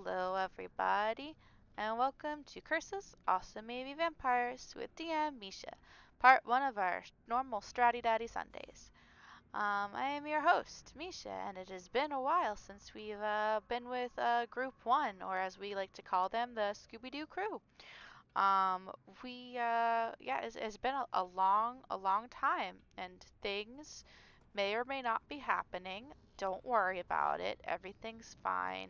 Hello, everybody, and welcome to Curses, also maybe Vampires, with DM Misha, part one of our normal Stratty Daddy Sundays. I am your host, Misha, and it has been a while since we've been with Group One, or as we like to call them, the Scooby Doo crew. Um, yeah, it's been a long time, and things may or may not be happening. Don't worry about it. Everything's fine.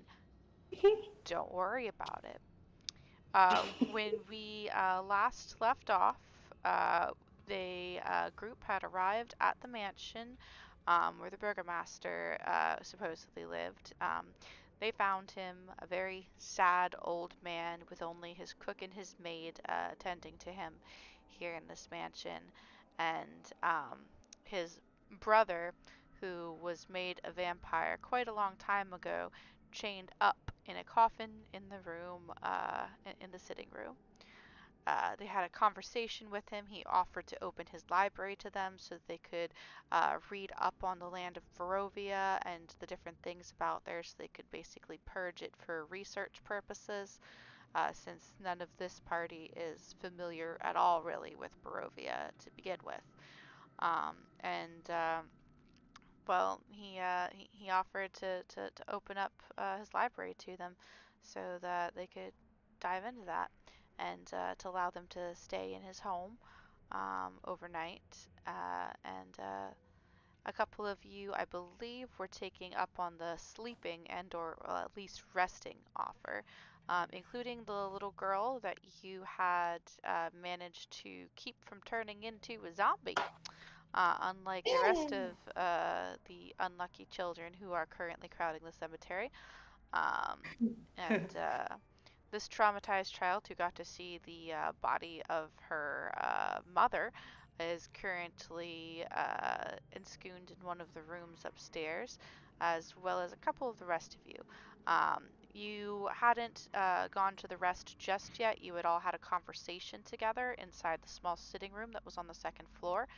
Don't worry about it. When we last left off, uh, the group had arrived at the mansion where the burgomaster supposedly lived. They found him a very sad old man with only his cook and his maid attending to him here in this mansion, and his brother, who was made a vampire quite a long time ago, chained up in a coffin in the room, in the sitting room. They had a conversation with him. He offered to open his library to them so that they could read up on the land of Barovia and the different things about there, so they could basically purge it for research purposes, since none of this party is familiar at all, really, with Barovia to begin with. And well, he offered to open up his library to them so that they could dive into that and to allow them to stay in his home overnight. And a couple of you, I believe, were taking up on the sleeping and or at least resting offer, including the little girl that you had managed to keep from turning into a zombie, unlike the rest of the unlucky children who are currently crowding the cemetery. Um, and this traumatized child who got to see the body of her mother is currently ensconced in one of the rooms upstairs, as well as a couple of the rest of you. You hadn't gone to the rest just yet. You had all had a conversation together inside the small sitting room that was on the second floor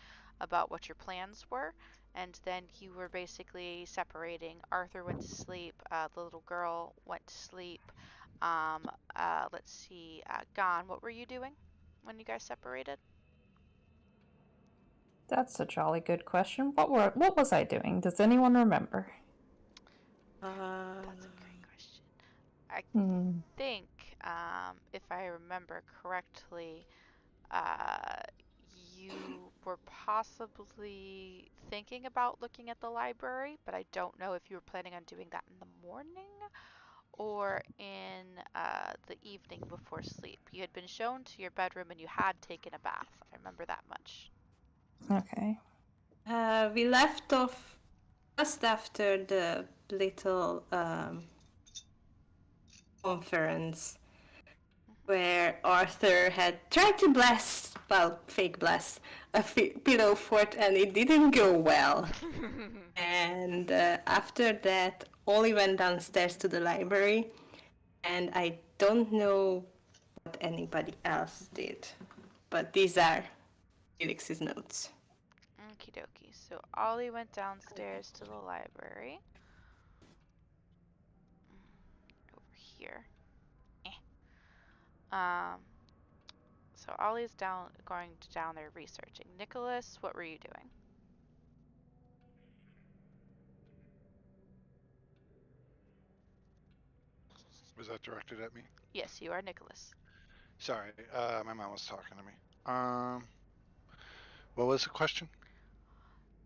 about what your plans were, and then you were basically separating. Arthur went to sleep, the little girl went to sleep. Let's see, Gon, what were you doing when you guys separated? That's a jolly good question. What was I doing? Does anyone remember? That's a great question. I Hmm. think, if I remember correctly, uh, you were possibly thinking about looking at the library, but I don't know if you were planning on doing that in the morning or in the evening before sleep. You had been shown to your bedroom and you had taken a bath. I remember that much. Okay. We left off just after the little conference Hmm. where Arthur had tried to bless, well, fake bless, a pillow fort and it didn't go well. And after that, Ollie went downstairs to the library, and I don't know what anybody else did. But these are Felix's notes. Okie dokie. So Ollie went downstairs to the library. Over here. Eh. Um, so Ollie's down there researching. Nicholas, what were you doing? Was that directed at me? Yes, you are Nicholas. Sorry, my mom was talking to me. Um, what was the question?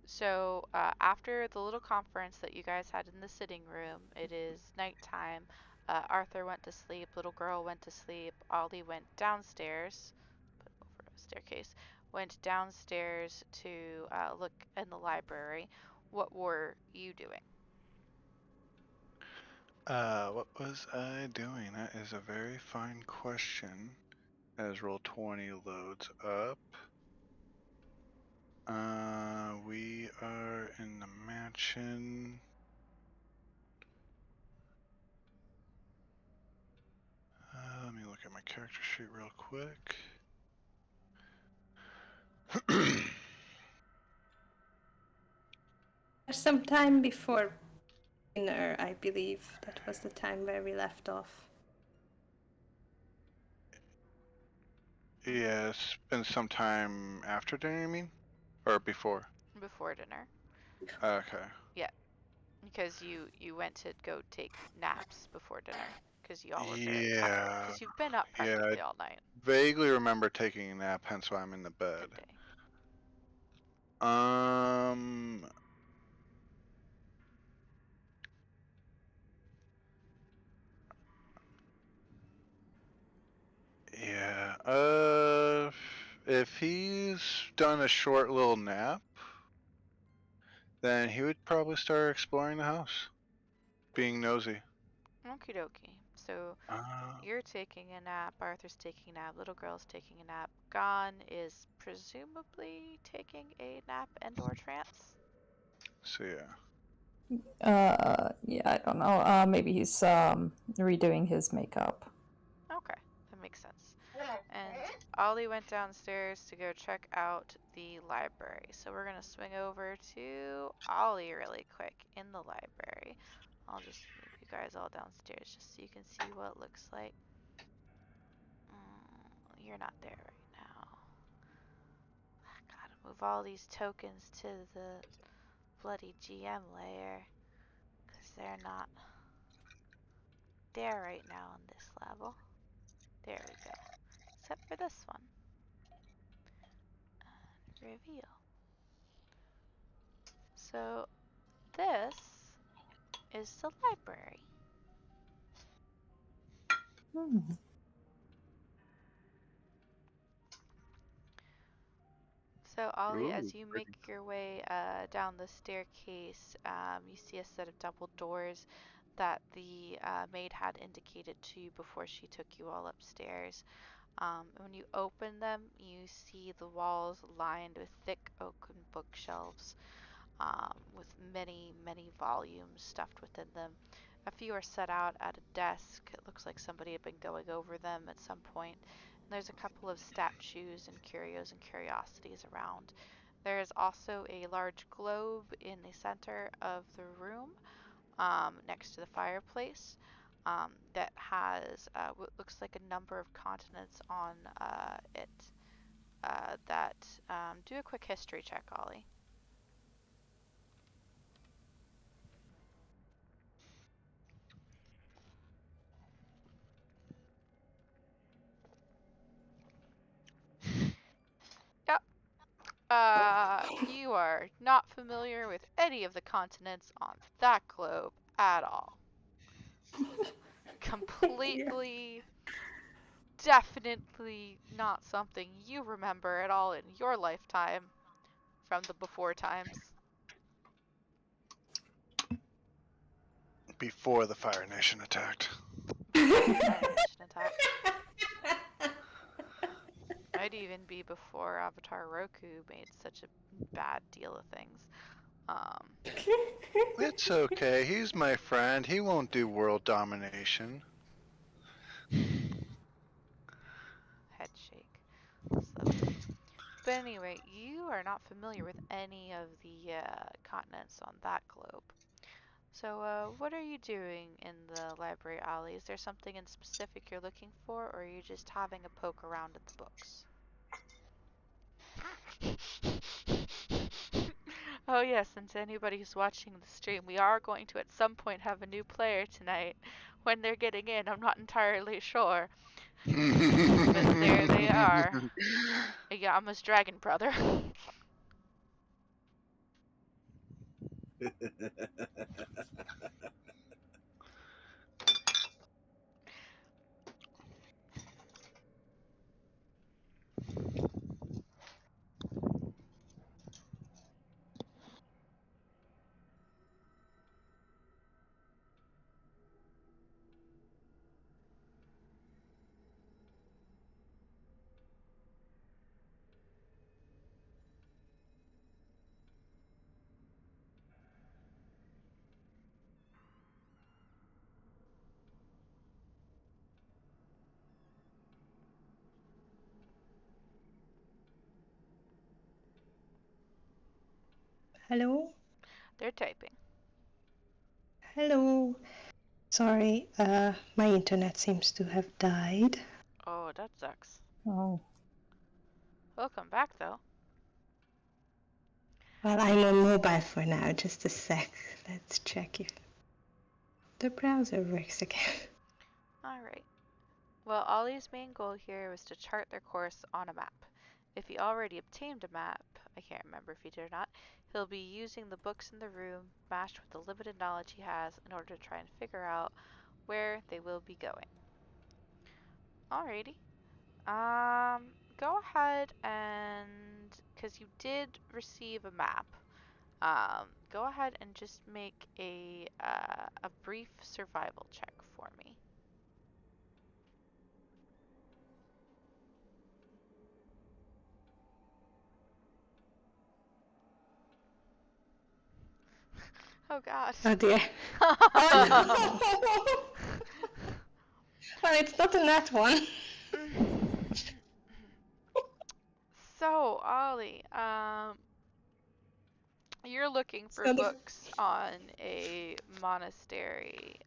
So after the little conference that you guys had in the sitting room, it is nighttime. Arthur went to sleep. Little girl went to sleep. Ollie went downstairs. Put over a staircase. Went downstairs to look in the library. What were you doing? What was I doing? That is a very fine question. As Roll20 loads up. We are in the mansion. Let me look at my character sheet real quick. Some time before dinner, I believe. That was the time where we left off. Yeah, it's been some time after dinner, you mean? Or before? Before dinner. Okay. Because you went to go take naps before dinner. Because you all were very tired. Yeah. Because you've been up Yeah, I practically all night. vaguely remember taking a nap, hence why I'm in the bed. Good day. Um, yeah. If he's done a short little nap, then he would probably start exploring the house, being nosy. Okie dokie. So Uh, you're taking a nap, Arthur's taking a nap, little girl's taking a nap. Gon is presumably taking a nap and/or trance. so yeah. Yeah, I don't know. Maybe he's redoing his makeup. Okay, that makes sense. And Ollie went downstairs to go check out the library. So we're gonna swing over to Ollie really quick in the library. I'll just move you guys all downstairs just so you can see what it looks like. You're not there right now. Gotta move all these tokens to the bloody GM layer, because they're not there right now on this level. There we go. Except for this one. Reveal. So this is the library. Hmm. So Ollie, Ooh, as you make pretty. your way down the staircase, you see a set of double doors that the maid had indicated to you before she took you all upstairs. When you open them, you see the walls lined with thick oaken bookshelves with many, many volumes stuffed within them. A few are set out at a desk. It looks like somebody had been going over them at some point. And there's a couple of statues and curios and curiosities around. There is also a large globe in the center of the room next to the fireplace that has what looks like a number of continents on it. Do a quick history check, Ollie. Yep. You are not familiar with any of the continents on that globe at all. Yeah. Completely, definitely not something you remember at all in your lifetime from the before times. Before the Fire Nation attacked. Before the Fire Nation attacked. Might even be before Avatar Roku made such a bad deal of things. Um, It's okay. He's my friend. He won't do world domination. head shake. That's lovely. But anyway, you are not familiar with any of the continents on that globe. So, what are you doing in the library, Ollie? Is there something in specific you're looking for, or are you just having a poke around at the books? Oh yes, and to anybody who's watching the stream, we are going to at some point have a new player tonight. When they're getting in, I'm not entirely sure. But there they are. Yama's dragon brother. Hello. They're typing. Hello. Sorry, my internet seems to have died. Oh, that sucks. Oh. Welcome back, though. Well, I'm on mobile for now. Just a sec. Let's check if the browser works again. Alright. Well, Ollie's main goal here was to chart their course on a map. If he already obtained a map, I can't remember if he did or not, he'll be using the books in the room, matched with the limited knowledge he has, in order to try and figure out where they will be going. Alrighty. Go ahead and, because you did receive a map, go ahead and just make a brief survival check for me. Oh God. Oh dear. Oh no! Well, it's not a nat one. So, Ollie, you're looking for So books on a monastery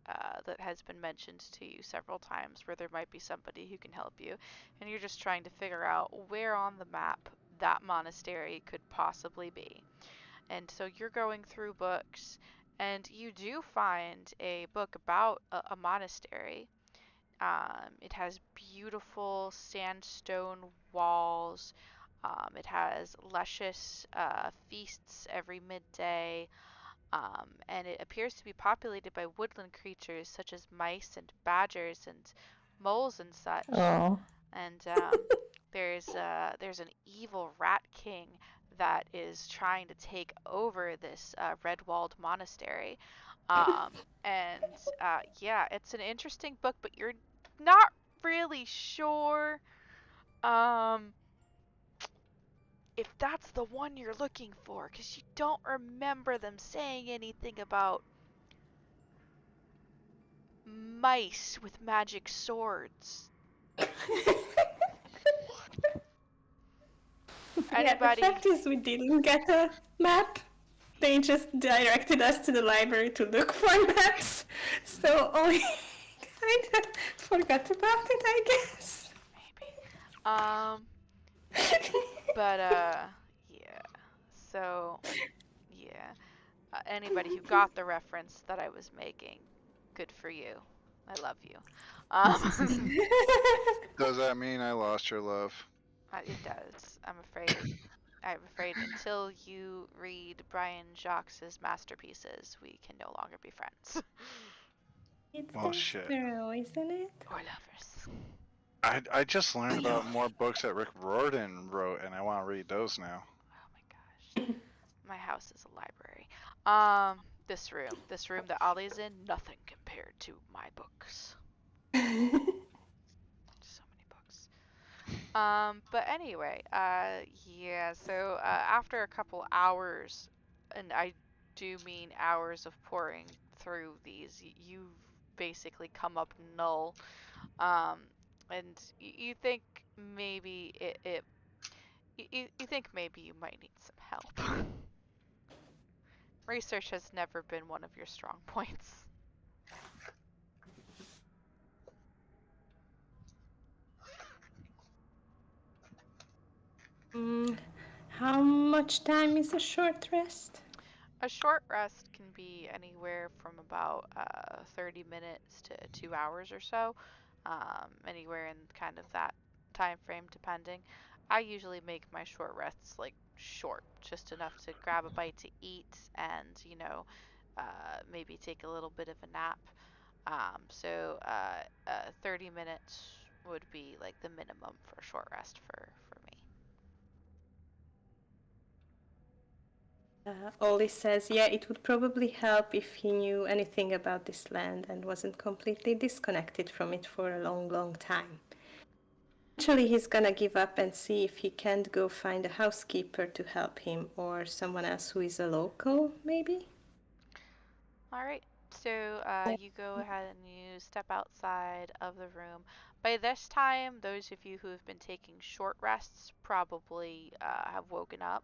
that has been mentioned to you several times where there might be somebody who can help you, and you're just trying to figure out where on the map that monastery could possibly be. And so you're going through books, and you do find a book about a monastery. It has beautiful sandstone walls. It has luscious feasts every midday, and it appears to be populated by woodland creatures such as mice and badgers and moles and such. Oh. And there's an evil rat king that is trying to take over this red-walled monastery. Um, and yeah, it's an interesting book, but you're not really sure um, if that's the one you're looking for, because you don't remember them saying anything about mice with magic swords. Yeah, the Anybody? fact is we didn't get a map. They just directed us to the library to look for maps. So we kind of forgot about it, I guess. Maybe. But yeah. So yeah. Anybody who got the reference that I was making, good for you. I love you. Does that mean I lost your love? It does. I'm afraid. I'm afraid until you read Brian Jacques' masterpieces, we can no longer be friends. It's Well, shit. Despero, isn't it? Or lovers. I just learned about more books that Rick Riordan wrote, and I want to read those now. Oh my gosh. My house is a library. This room that Ollie's in, nothing compared to my books. So many books. But anyway, yeah, so after a couple hours, and I do mean hours of pouring through these, you've basically come up null. Um, and you think maybe you think maybe you might need some help. Research has never been one of your strong points. How much time is a short rest? A short rest can be anywhere from about 30 minutes to 2 hours or so, anywhere in kind of that time frame, depending. I usually make my short rests like short, just enough to grab a bite to eat and, maybe take a little bit of a nap. So 30 minutes would be like the minimum for a short rest for me. Ollie says, yeah, it would probably help if he knew anything about this land and wasn't completely disconnected from it for a long, long time. Eventually, he's gonna give up and see if he can't go find a housekeeper to help him or someone else who is a local, maybe? All right. So you go ahead and you step outside of the room. By this time, those of you who have been taking short rests probably have woken up.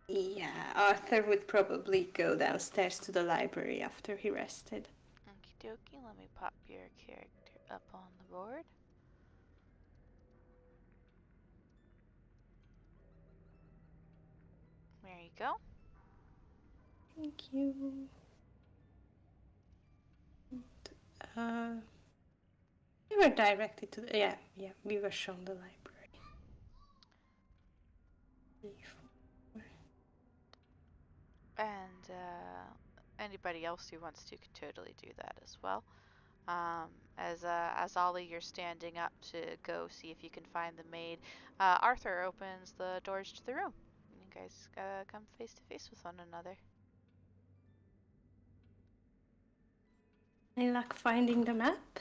Yeah, Arthur would probably go downstairs to the library after he rested. Okie dokie, let me pop your character up on the board. There you go. Thank you. We were directed to the, yeah, we were shown the library. 3, 4. And anybody else who wants to could totally do that as well. As Ollie, you're standing up to go see if you can find the maid. Arthur opens the doors to the room. You guys come face to face with one another. Any luck finding the map?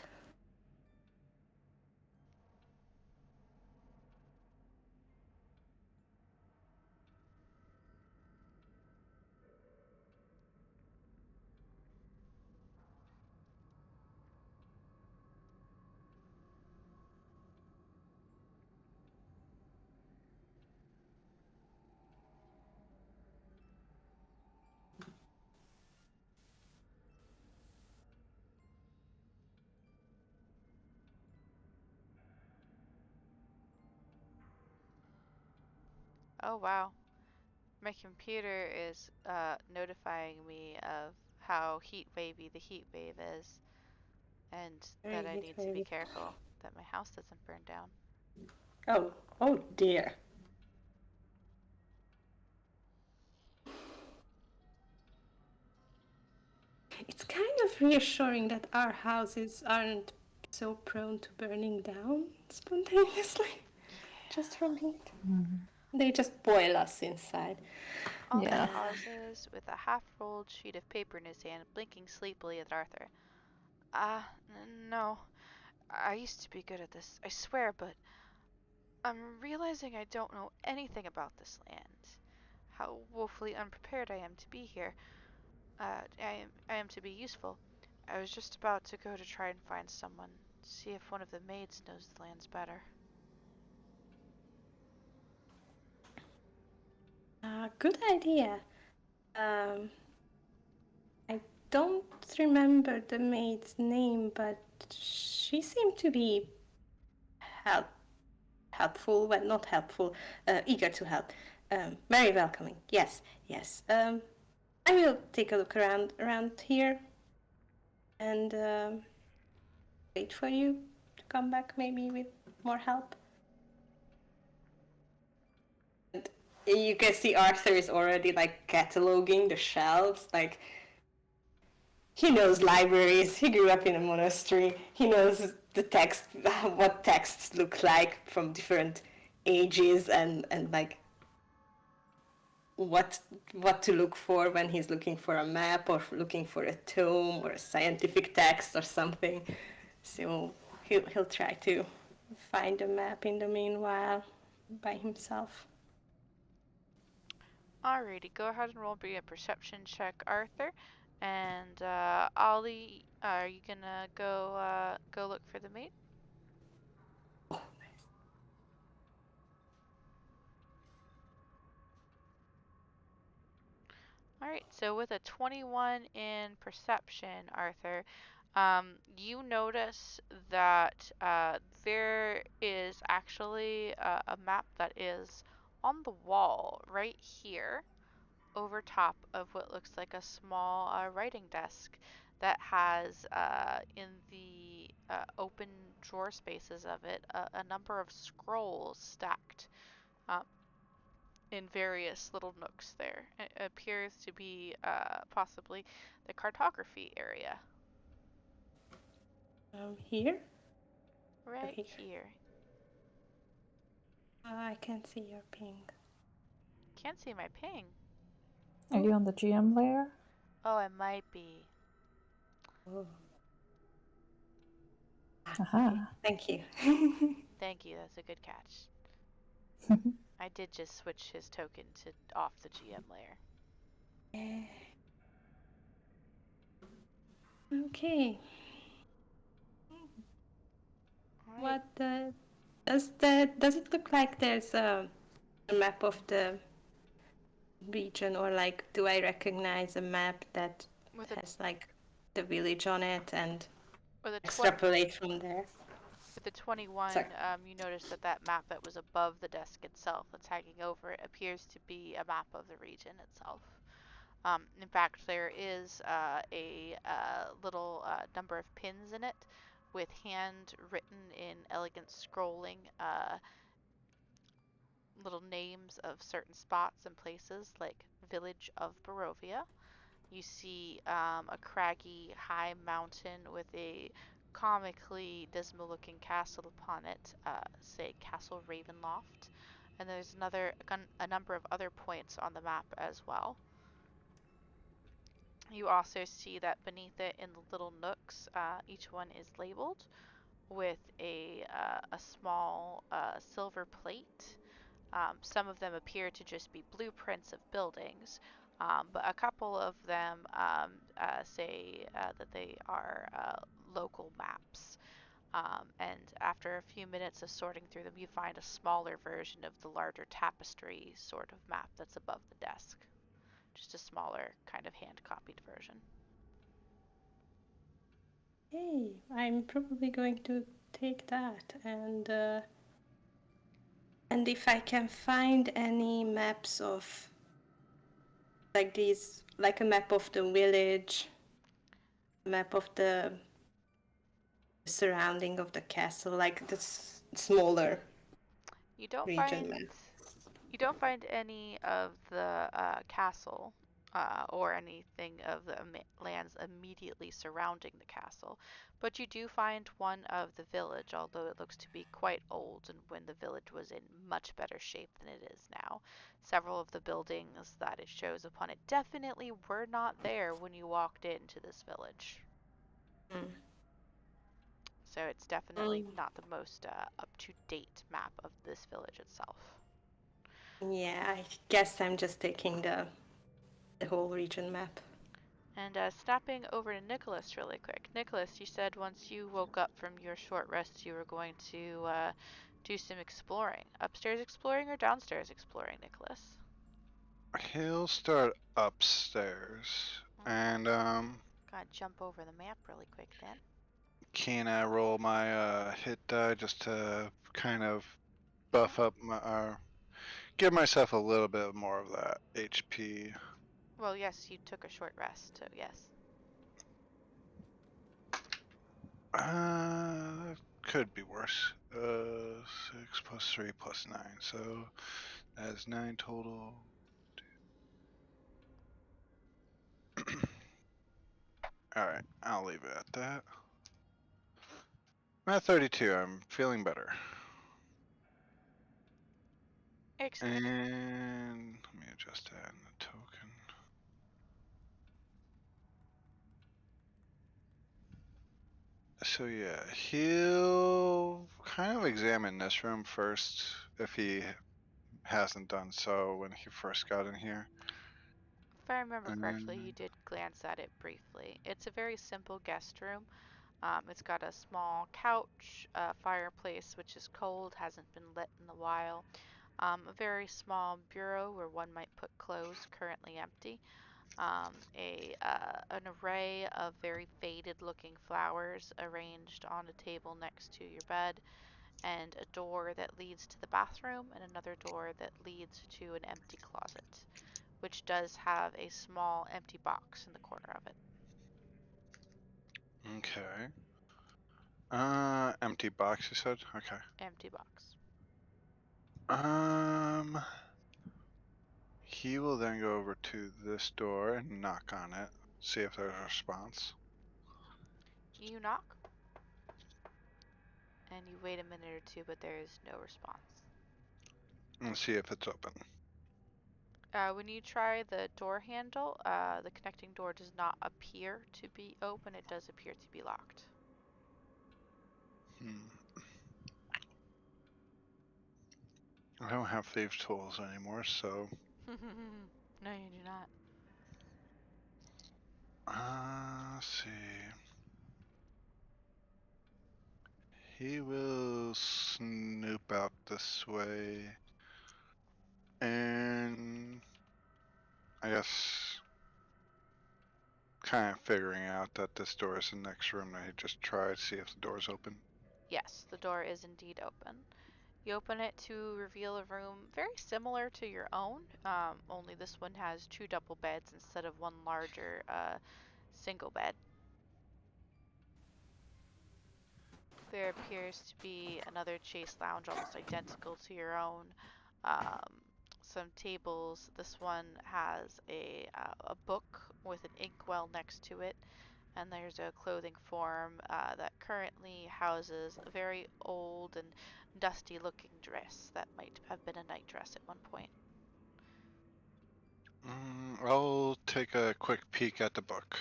Oh wow. My computer is notifying me of how heat wavy the heat wave is, and that I need to be careful that my house doesn't burn down. Oh dear. It's kind of reassuring that our houses aren't so prone to burning down spontaneously, just from heat. They just boil us inside. Ollie Yeah. pauses with a half-rolled sheet of paper in his hand, blinking sleepily at Arthur. No. I used to be good at this, I swear, but I'm realizing I don't know anything about this land. How woefully unprepared I am to be here. I am to be useful. I was just about to go to try and find someone, see if one of the maids knows the lands better. Good idea. I don't remember the maid's name, but she seemed to be helpful. Well, not helpful. Eager to help. Very welcoming. Yes. I will take a look around here, and wait for you to come back, maybe with more help. And you can see Arthur is already like cataloging the shelves, like. He knows libraries. He grew up in a monastery. He knows the text, what texts look like from different ages, and like what to look for when he's looking for a map or looking for a tome or a scientific text or something. So he'll try to find a map in the meanwhile by himself. Alrighty, go ahead and roll me a perception check, Arthur. And Ollie, are you gonna go look for the maid? Oh, nice. Alright, so with a 21 in perception, Arthur, you notice that there is actually a map that is on the wall right here over top of what looks like a small writing desk that has in the open drawer spaces of it a number of scrolls stacked in various little nooks there. It appears to be possibly the cartography area. Here? Right Here. here. I can't see your ping. Can't see my ping. Are you on the GM layer? Oh, I might be. Oh. Aha. Thank you. Thank you, that's a good catch. I did just switch his token to off the GM layer. Okay. Right. What does it look like? There's a map of the region, or like, do I recognize a map that With a has like the village on it and with a 20 extrapolate from there? with the 21, Sorry. you notice that that map that was above the desk itself, that's hanging over it, appears to be a map of the region itself. In fact, there is a little number of pins in it with hand written in elegant scrolling little names of certain spots and places like Village of Barovia. You see a craggy high mountain with a comically dismal looking castle upon it, say Castle Ravenloft. And there's a number of other points on the map as well. You also see that beneath it in the little nooks, each one is labeled with a small silver plate. Some of them appear to just be blueprints of buildings, but a couple of them say that they are local maps. And after a few minutes of sorting through them, you find a smaller version of the larger tapestry sort of map that's above the desk. Just a smaller, kind of hand copied version. Hey, I'm probably going to take that, and if I can find any maps of like these, like a map of the village, map of the surrounding of the castle, like the smaller You don't region map. You don't find any of the castle or anything of the lands immediately surrounding the castle, but you do find one of the village, although it looks to be quite old and when the village was in much better shape than it is now. Several of the buildings that it shows upon it definitely were not there when you walked into this village. Mm. So it's definitely not the most up-to-date map of this village itself. Yeah, I guess I'm just taking the whole region map. And snapping over to Nicholas really quick. Nicholas, you said once you woke up from your short rest, you were going to do some exploring. Upstairs exploring or downstairs exploring, Nicholas? He'll start upstairs, and Gotta jump over the map really quick then. can I roll my hit die just to kind of buff up my, give myself a little bit more of that HP? Well, yes, you took a short rest, so yes. Could be worse. 6 plus 3 plus 9, so that's 9 total. Alright, I'll leave it at that. I'm at 32, I'm feeling better. Excellent. And let me adjust that in the token. So yeah, he'll kind of examine this room first if he hasn't done so when he first got in here. If I remember correctly, you And did glance at it briefly. It's a very simple guest room. It's got a small couch, a fireplace which is cold, hasn't been lit in a while, a very small bureau where one might put clothes, currently empty, an array of very faded looking flowers arranged on a table next to your bed, and a door that leads to the bathroom and another door that leads to an empty closet, which does have a small empty box in the corner of it. okay. Empty box, you said? Okay. Empty box. He will then go over to this door and knock on it, see if there's a response. You knock, and you wait a minute or two, but there is no response. And see if it's open. When you try the door handle, the connecting door does not appear to be open. It does appear to be locked. I don't have thieves' tools anymore, so. No, you do not. Let's see. He will snoop out this way and I guess kind of figuring out that this door is the next room. I just try to see if the door's open. Yes, the door is indeed open. You open it to reveal a room very similar to your own, only this one has 2 double beds instead of one larger single bed. There appears to be another chase lounge almost identical to your own. Um, some tables. This one has a book with an inkwell next to it, and there's a clothing form that currently houses a very old and dusty looking dress that might have been a night dress at one point. I'll take a quick peek at the book.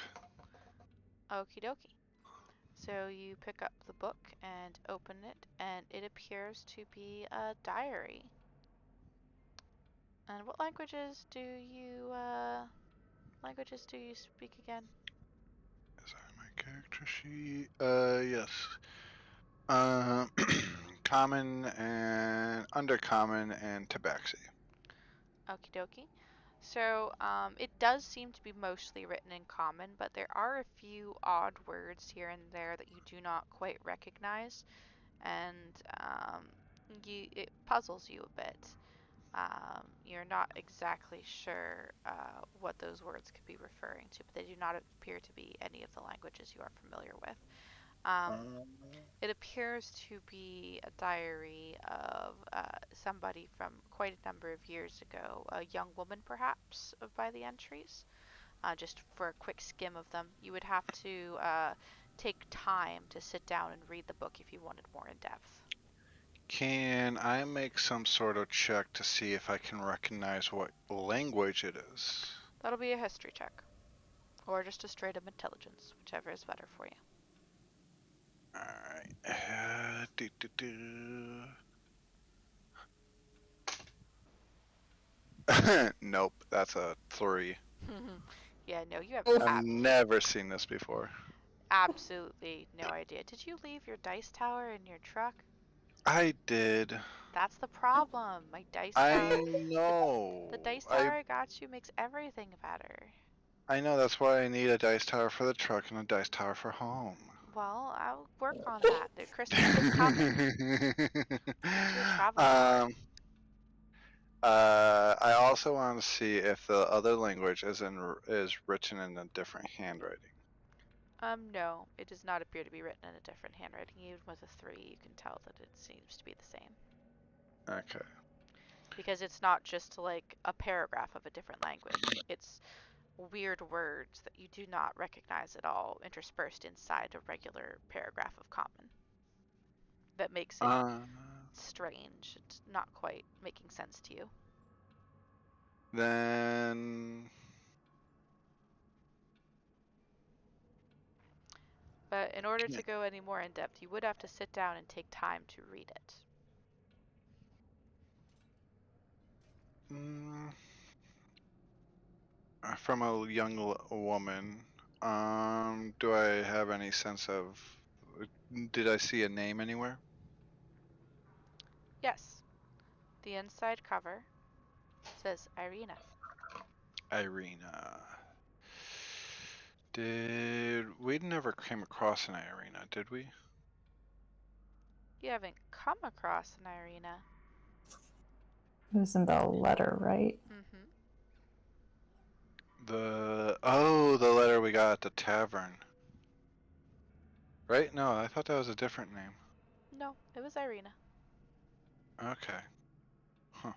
Okie dokie. So you pick up the book and open it, and it appears to be a diary. And what languages do you speak again? Is that my character sheet? Yes. Um, common and undercommon and tabaxi. Okie dokie. So it does seem to be mostly written in common, but there are a few odd words here and there that you do not quite recognize, and it puzzles you a bit. You're not exactly sure what those words could be referring to, but they do not appear to be any of the languages you are familiar with. It appears to be a diary of somebody from quite a number of years ago, a young woman perhaps, by the entries. Just for a quick skim of them, you would have to take time to sit down and read the book if you wanted more in depth. Can I make some sort of check to see if I can recognize what language it is? That'll be a history check, or just a straight up intelligence, whichever is better for you. Alright. Nope, that's a 3. Yeah, no, you have I've never seen this before. absolutely no idea. Did you leave your dice tower in your truck? I did. That's the problem. My dice I tower. know. The dice tower I got you makes everything better. I know, that's why I need a dice tower for the truck and a dice tower for home. Well, I'll work on that. The Christmas is coming. Get you a travel tower. I also want to see if the other language is written in a different handwriting. No, it does not appear to be written in a different handwriting. Even with a 3, you can tell that it seems to be the same. Okay. Because it's not just like a paragraph of a different language. It's weird words that you do not recognize at all interspersed inside a regular paragraph of common. That makes it strange. It's not quite making sense to you. Then But in order to go any more in depth, you would have to sit down and take time to read it. From a young woman, do I have any sense of? Did I see a name anywhere? Yes, the inside cover says Irina. Irina. We never came across an Irina, did we? You haven't come across an Irina. It was in the letter, right? Mm-hmm. The letter we got at the tavern. Right? No, I thought that was a different name. No, it was Irina. Okay. Huh.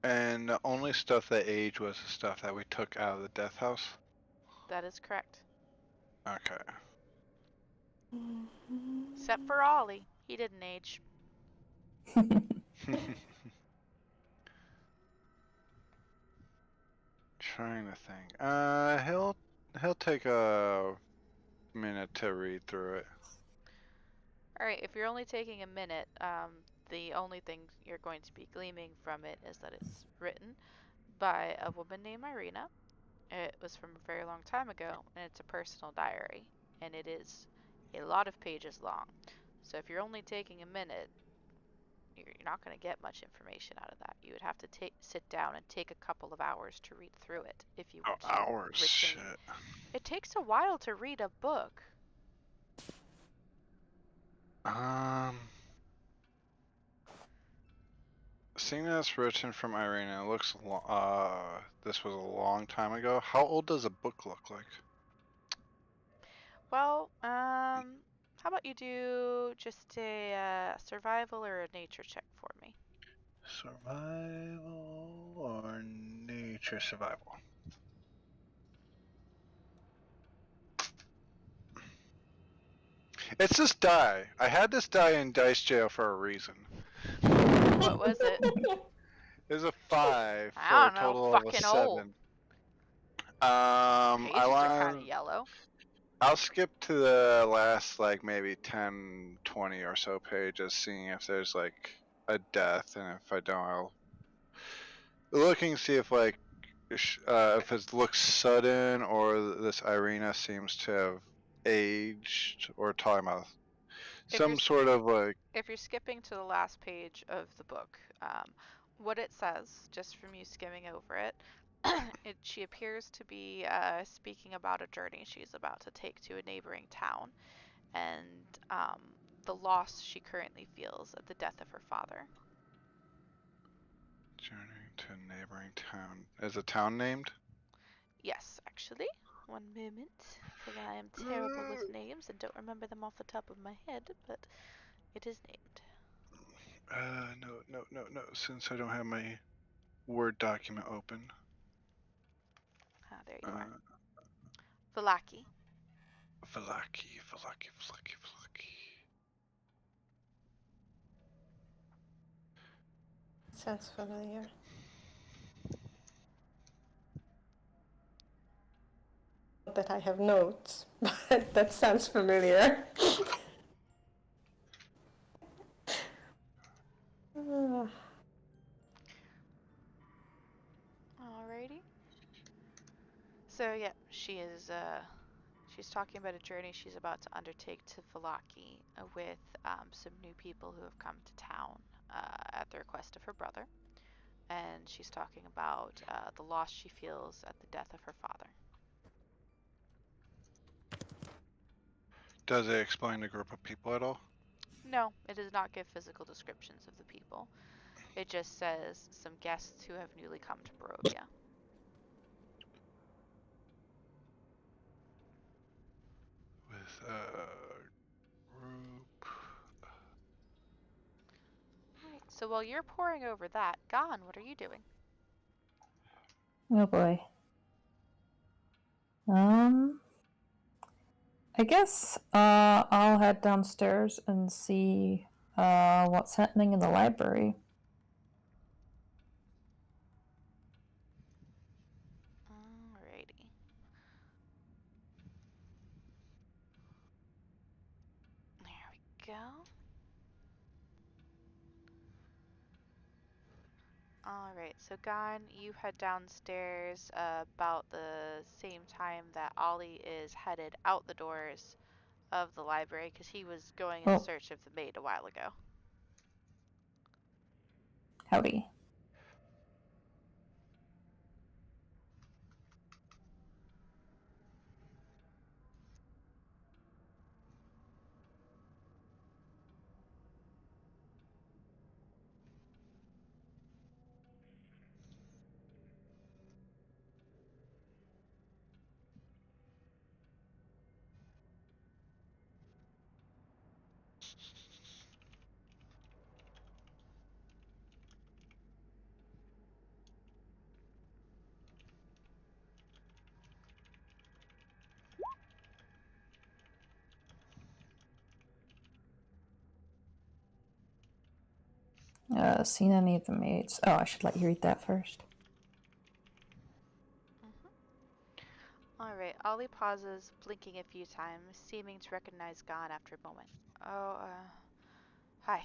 And the only stuff that aged was the stuff that we took out of the death house? That is correct. Okay. Except for Ollie. He didn't age. Trying to think. He'll take a minute to read through it. Alright, if you're only taking a minute, the only thing you're going to be gleaming from it is that it's written by a woman named Irina. It was from a very long time ago, and it's a personal diary, and it is a lot of pages long. So if you're only taking a minute, you're not going to get much information out of that. You would have to sit down and take a couple of hours to read through it if you were to Hours. retain. Shit. It takes a while to read a book. Seeing that it's written from Irina, it looks this was a long time ago. How old does a book look like? Well, how about you do just a survival or a nature check for me? Survival or nature survival? It's this die. I had this die in dice jail for a reason. What was it? It was a 5 I for a don't know, total of a fucking old. 7. Pages I are kind of want. yellow. I'll skip to the last like maybe 10, 20 or so pages, seeing if there's like a death, and if I don't, I'll looking see if like if it looks sudden or this Irina seems to have aged, or talking about If some you're sort of like. if you're skipping to the last page of the book, what it says, just from you skimming over it, she appears to be speaking about a journey she's about to take to a neighboring town, and the loss she currently feels at the death of her father. Journey to a neighboring town. Is the town named? Yes, actually. One moment, because I am terrible with names and don't remember them off the top of my head, but it is named. No. Since I don't have my Word document open. Ah, there you are. Vallaki. Vallaki. Sounds familiar. Not that I have notes, but that sounds familiar. Alrighty. So yeah, she's talking about a journey she's about to undertake to Vallaki with some new people who have come to town at the request of her brother, and she's talking about the loss she feels at the death of her father. Does it explain the group of people at all? No, it does not give physical descriptions of the people. It just says some guests who have newly come to Barovia. With group. Alright, so while you're poring over that, Gon, what are you doing? Oh boy. I guess I'll head downstairs and see what's happening in the library. Alrighty. There we go. Alright, so Gon, you head downstairs about the same time that Ollie is headed out the doors of the library because he was going in Oh. search of the maid a while ago. Howdy. Seen any of the maids? Oh, I should let you read that first. Alright, Ollie pauses, blinking a few times, seeming to recognize Gon after a moment. Oh, hi.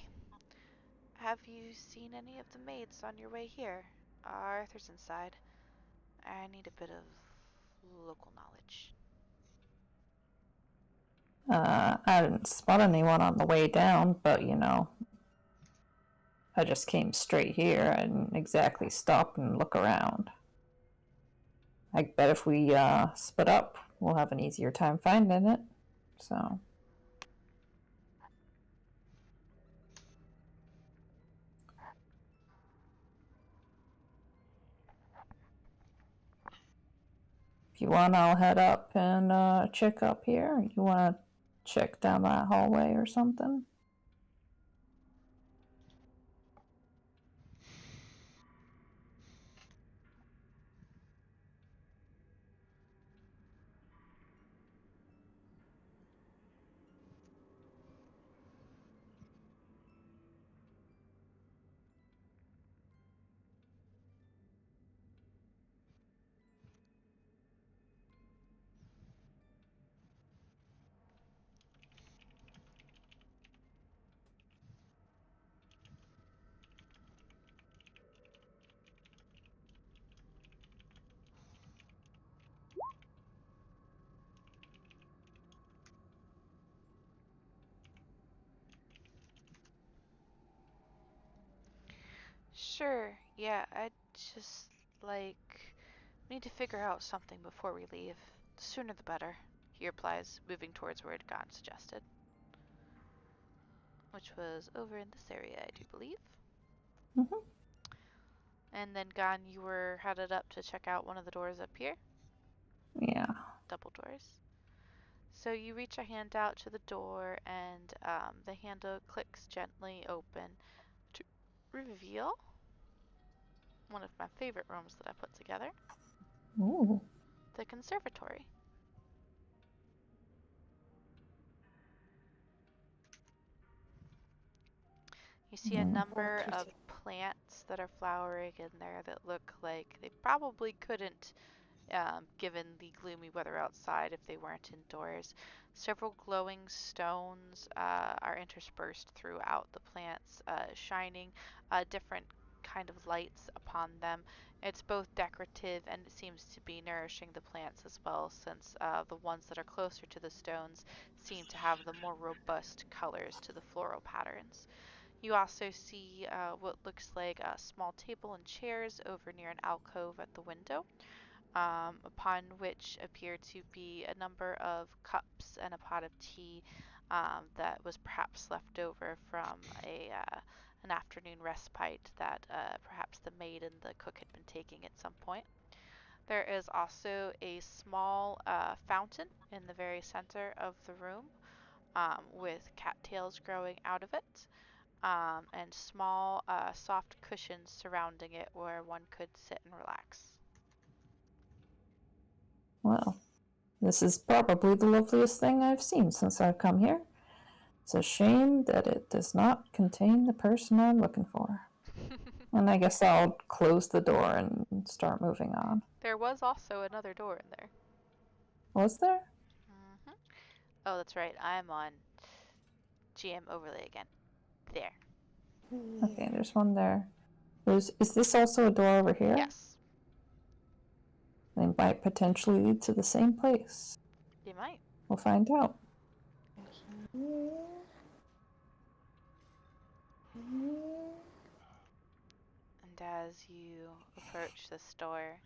Have you seen any of the maids on your way here? Arthur's inside. I need a bit of local knowledge. I didn't spot anyone on the way down, but you know, I just came straight here. I didn't exactly stop and look around. I bet if we split up, we'll have an easier time finding it. So. If you want, I'll head up and check up here. You want to check down that hallway or something? Sure, yeah, I just, need to figure out something before we leave. The sooner the better, he replies, moving towards where Gon suggested. Which was over in this area, I do believe. Mm-hmm. And then, Gon, you were headed up to check out one of the doors up here? Yeah. Double doors. So you reach a hand out to the door, and the handle clicks gently open to reveal one of my favorite rooms that I put together, Ooh. the conservatory. You see a number of plants that are flowering in there that look like they probably couldn't, given the gloomy weather outside, if they weren't indoors. Several glowing stones are interspersed throughout the plants, shining different kind of lights upon them. It's both decorative and it seems to be nourishing the plants as well, since the ones that are closer to the stones seem to have the more robust colors to the floral patterns. You also see what looks like a small table and chairs over near an alcove at the window, upon which appear to be a number of cups and a pot of tea that was perhaps left over from an afternoon respite that perhaps the maid and the cook had been taking at some point. There is also a small fountain in the very center of the room, with cattails growing out of it, and small soft cushions surrounding it where one could sit and relax. Well, this is probably the loveliest thing I've seen since I've come here. It's a shame that it does not contain the person I'm looking for. And I guess I'll close the door and start moving on. There was also another door in there. Was there? Mm-hmm. Oh, that's right. I'm on GM overlay again. There. Okay, there's one there. Is this also a door over here? Yes. They might potentially lead to the same place. They might. We'll find out. And as you approach this door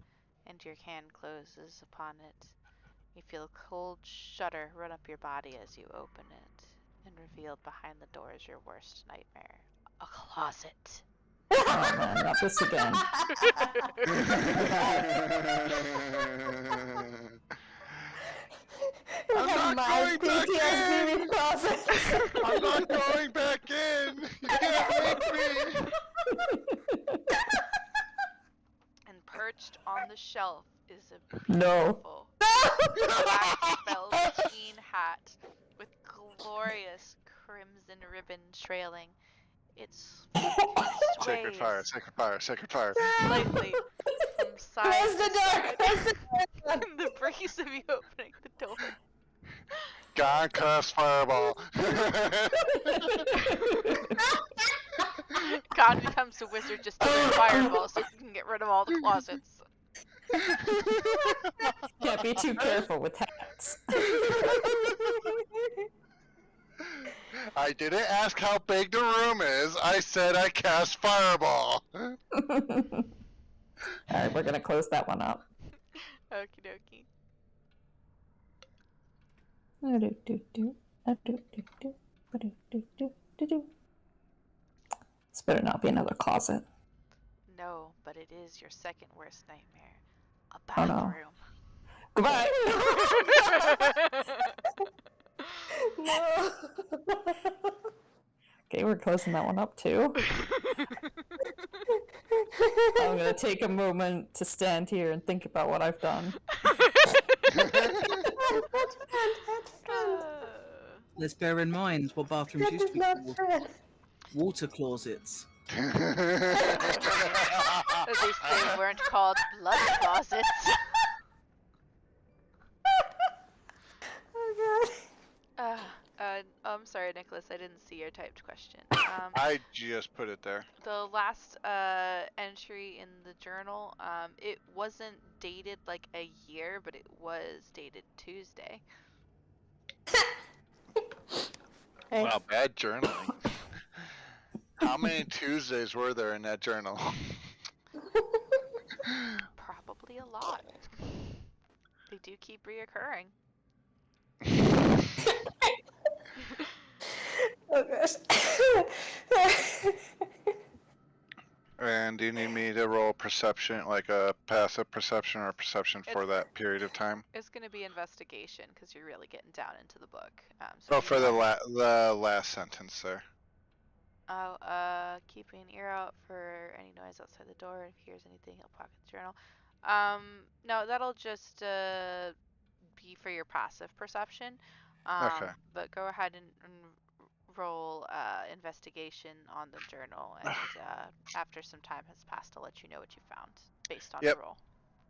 and your hand closes upon it, you feel a cold shudder run up your body as you open it, and revealed behind the door is your worst nightmare. A closet. Oh man, not this again. I'm not going back in! I'm not going back in! You can't make me! And perched on the shelf is a No. beautiful black velveteen hat with glorious crimson ribbon trailing. It's Sacred fire, sacred fire, sacred fire. slightly from side Close to the door! side Close the door! in the breeze of you opening the door. God cast fireball. God becomes a wizard just to use fireball so he can get rid of all the closets. Can't be too careful with hats. I I didn't ask how big the room is. I said I cast fireball. Alright, we're gonna close that one up. Okie dokie. This better not be another closet. No, but it is your second worst nightmare. A Oh, no. bathroom. Goodbye! No. Okay, we're closing that one up too. I'm gonna take a moment to stand here and think about what I've done. Let's bear in mind what bathrooms That used is to be not called fair. water closets. At least they weren't called blood closets. Oh I'm sorry, Nicholas, I didn't see your typed question. I just put it there. The last entry in the journal, it wasn't dated like a year, but it was dated Tuesday. God. Wow, bad journaling. How many Tuesdays were there in that journal? Probably a lot. They do keep reoccurring. Oh gosh. And do you need me to roll perception, like a passive perception or perception for that period of time? It's going to be investigation because you're really getting down into the book. Oh, if for you the want- the last sentence there. Oh, keeping an ear out for any noise outside the door. If he hears anything, he'll pocket the journal. No, that'll just be for your passive perception. Okay. But go ahead and roll investigation on the journal, and after some time has passed, I'll let you know what you found based on Yep. the roll.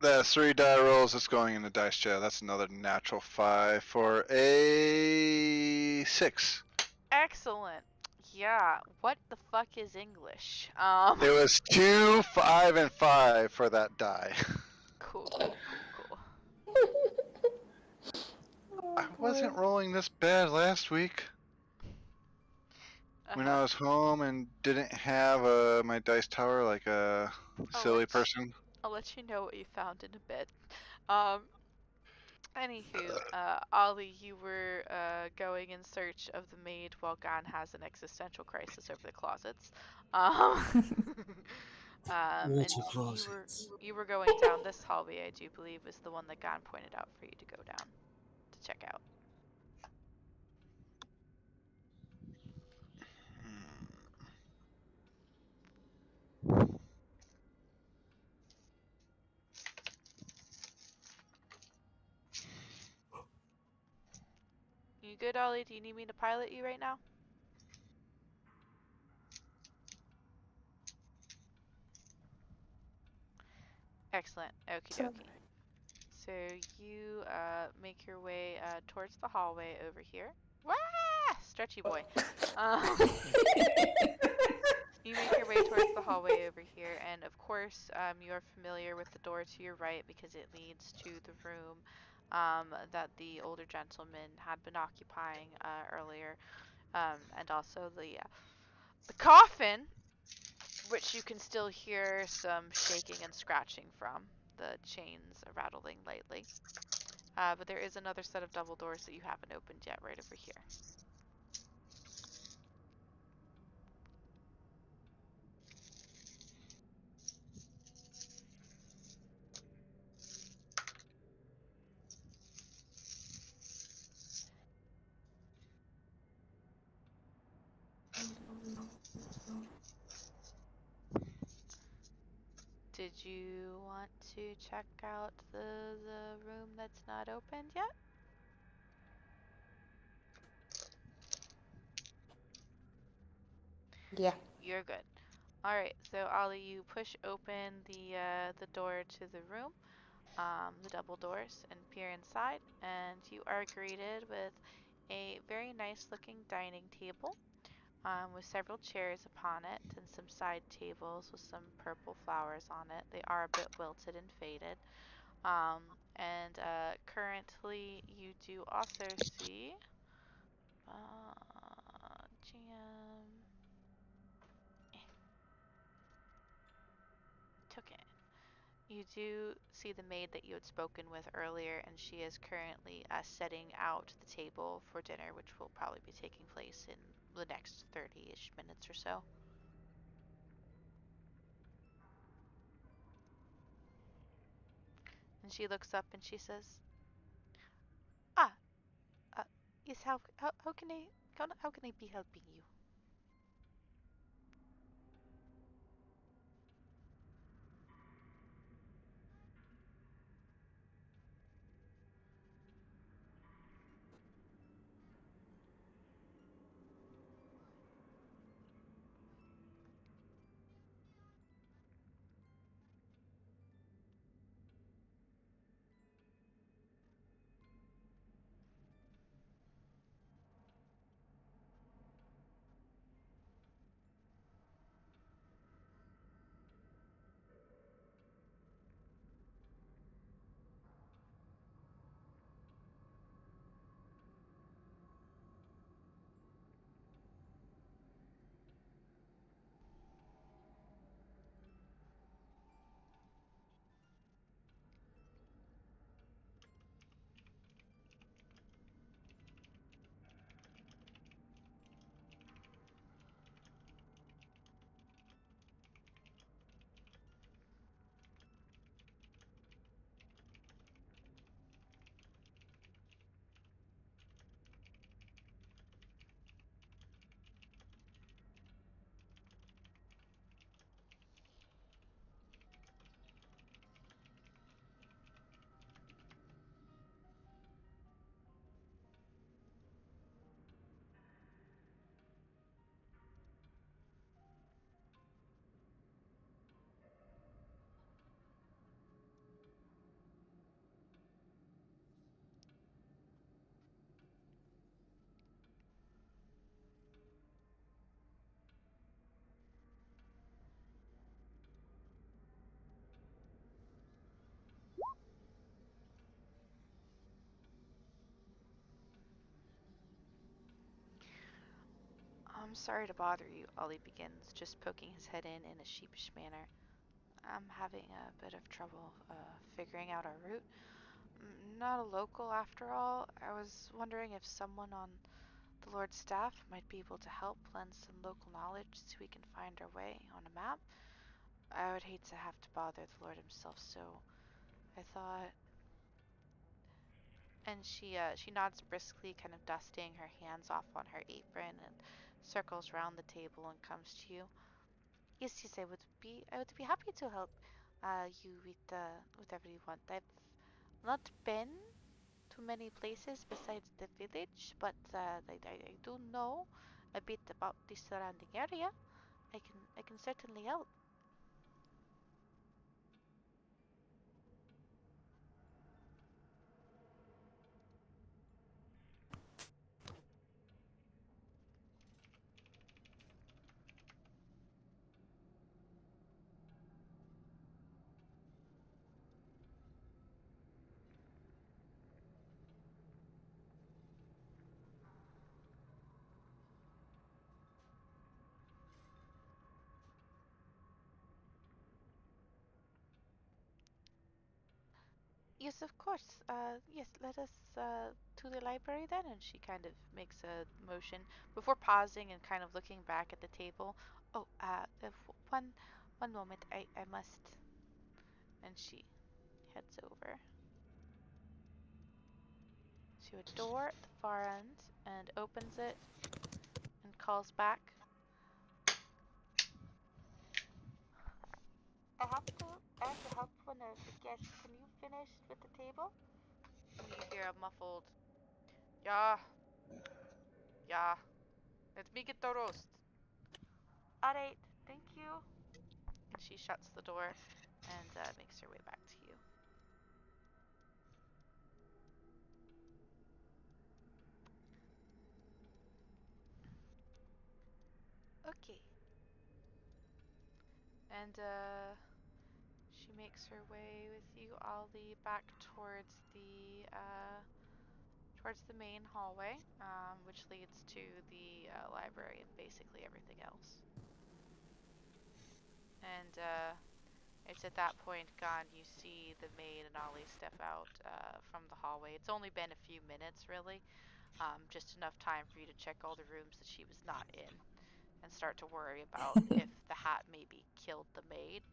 The 3 die rolls is going in the dice jail. That's another natural 5 for a 6. Excellent. Yeah. What the fuck is English? It was 2, 5, and 5 for that die. Cool. I wasn't rolling this bad last week when I was home and didn't have my dice tower like a silly let's- person. I'll let you know what you found in a bit. Anywho, Ollie, you were going in search of the maid while Gan has an existential crisis over the closets. And Water closets. you were going down this hallway, I do believe, is the one that Gan pointed out for you to go down to check out. You good, Ollie? Do you need me to pilot you right now? Excellent. Okie dokie. So you make your way towards the hallway over here. Wah! Stretchy boy. You make your way towards the hallway over here, and of course, you're familiar with the door to your right because it leads to the room that the older gentleman had been occupying earlier, and also the coffin, which you can still hear some shaking and scratching from. The chains are rattling lightly. But there is another set of double doors that you haven't opened yet right over here. Did you want to check out the room that's not opened yet? Yeah. You're good. All right, so Ollie, you push open the door to the room, the double doors, and peer inside, and you are greeted with a very nice looking dining table, with several chairs upon it and some side tables with some purple flowers on it. They are a bit wilted and faded. And currently you do also see Jam. Took it. You do see the maid that you had spoken with earlier, and she is currently setting out the table for dinner, which will probably be taking place in the next 30-ish minutes or so. And she looks up and she says, "Ah, uh, yes. How can I be helping you?" "I'm sorry to bother you," Ollie begins, just poking his head in a sheepish manner. "I'm having a bit of trouble figuring out our route. Not a local after all. I was wondering if someone on the Lord's staff might be able to help lend some local knowledge so we can find our way on a map. I would hate to have to bother the Lord himself, so I thought..." And she nods briskly, kind of dusting her hands off on her apron, and circles round the table and comes to you. Yes, I would be happy to help you with whatever you want. I've not been to many places besides the village, but I do know a bit about the surrounding area. I can certainly help." Yes, of course. Yes, let us to the library then. And she kind of makes a motion before pausing and kind of looking back at the table. "Oh, one moment. I must." And she heads over to a door at the far end and opens it and calls back, I have to help one of the guests. Can you finish with the table?" And you hear a muffled, "Yeah, yeah. Let me get the roast." "Alright, thank you." And she shuts the door and makes her way back to you. Okay. And she makes her way with you, Ollie, back towards towards the main hallway, which leads to the library and basically everything else. And it's at that point, Gon, you see the maid and Ollie step out from the hallway. It's only been a few minutes, really. Just enough time for you to check all the rooms that she was not in and start to worry about if the hat maybe killed the maid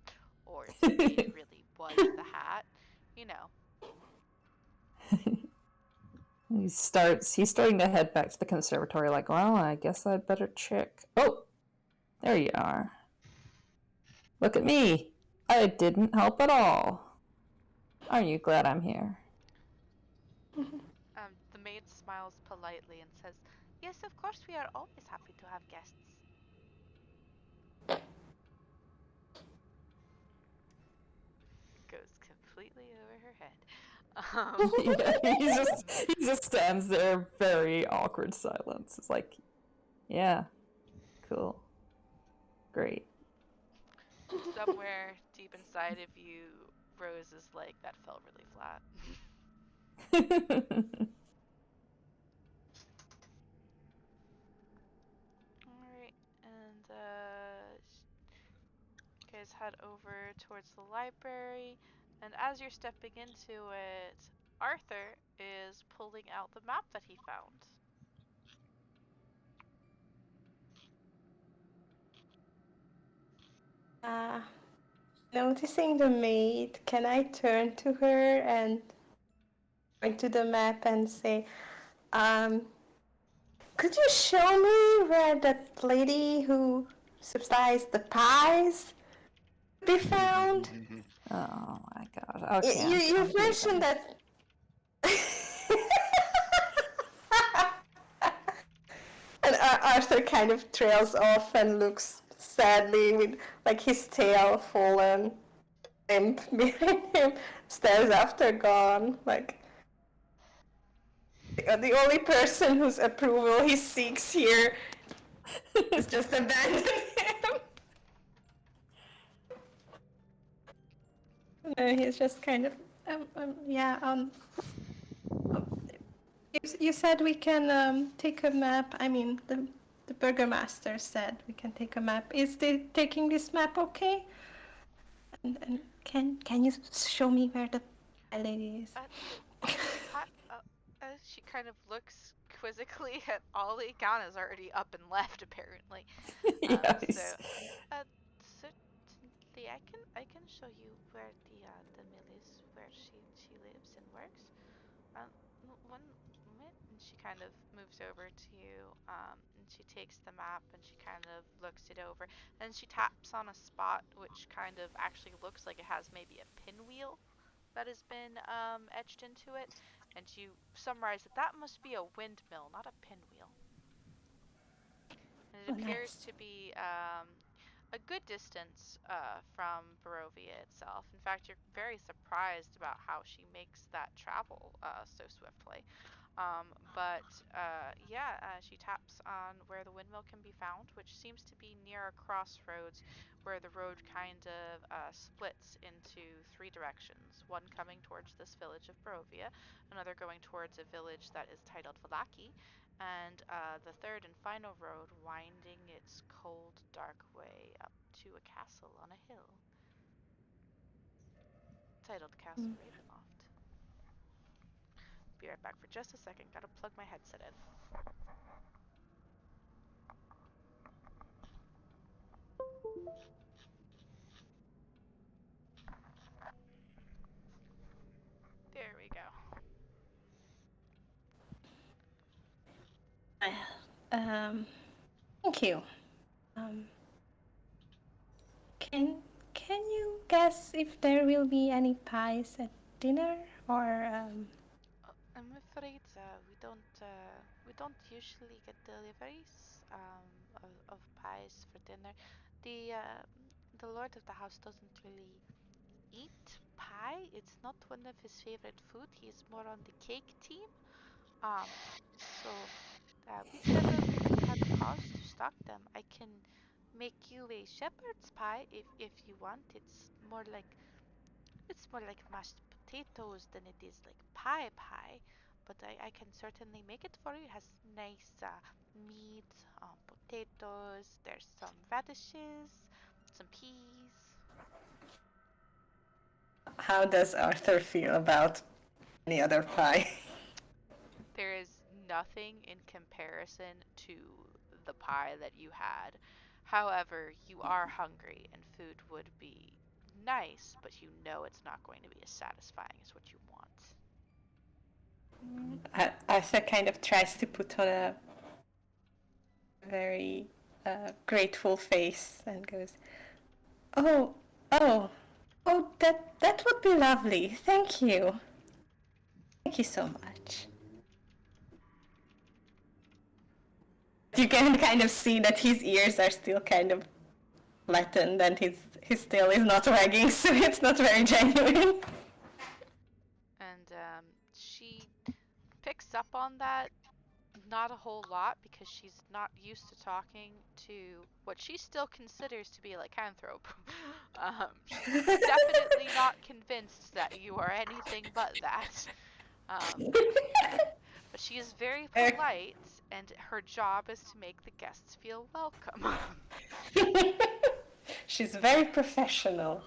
or if the maid really was the hat. You know. He's starting to head back to the conservatory like, well, I guess I'd better check. Oh, there you are. Look at me. I didn't help at all. Aren't you glad I'm here? The maid smiles politely and says, "Yes, of course, we are always happy to have guests." Goes completely over her head. Yeah, he just stands there, very awkward silence. It's like, yeah, cool, great. Somewhere deep inside of you, Rose is like, that felt really flat. Alright, and you guys head over towards the library, and as you're stepping into it, Arthur is pulling out the map that he found. Noticing the maid, can I turn to her and point to the map and say, could you show me where that lady who subsidized the pies could be found? Oh my god. Okay. You've mentioned that. And Arthur kind of trails off and looks sadly with like his tail fallen, limp behind him, stares after Gon. Like the only person whose approval he seeks here is just abandon him. He's just kind of, yeah. You said we can take a map. I mean, the burgomaster said we can take a map. Is taking this map okay? And can you show me where the lady is? She kind of looks quizzically at Ollie. Gon is already up and left, apparently. Yes. Certainly, I can show you where the mill is, where she lives and works. One moment, and she kind of moves over to you, and she takes the map and she kind of looks it over, and she taps on a spot which kind of actually looks like it has maybe a pinwheel that has been etched into it, and you summarize that must be a windmill, not a pinwheel. And it appears to be a good distance from Barovia itself. In fact, you're very surprised about how she makes that travel so swiftly. She taps on where the windmill can be found, which seems to be near a crossroads where the road kind of splits into three directions. One coming towards this village of Barovia, another going towards a village that is titled Vallaki, and the third and final road winding its cold, dark way up to a castle on a hill titled Castle Ravenloft. Be right back for just a second. Gotta plug my headset in. There we go. Thank you. Can you guess if there will be any pies at dinner or I'm afraid we don't usually get deliveries of pies for dinner. The uh, the lord of the house doesn't really eat pie. It's not one of his favorite food. He's more on the cake team. We've never really had cause to stock them. I can make you a shepherd's pie if you want. It's more like mashed potatoes than it is like pie, but I can certainly make it for you. It has nice meat, potatoes, there's some radishes, some peas. How does Arthur feel about any other pie? There is nothing in comparison to the pie that you had. However, you are hungry and food would be nice, but you know it's not going to be as satisfying as what you want. Arthur kind of tries to put on a very grateful face and goes, "Oh, oh, oh, that would be lovely. Thank you. Thank you so much." You can kind of see that his ears are still kind of flattened and his tail is not wagging, so it's not very genuine. And she picks up on that, not a whole lot, because she's not used to talking to what she still considers to be a lycanthrope. She's definitely not convinced that you are anything but that. But she is very polite, and her job is to make the guests feel welcome. She's very professional.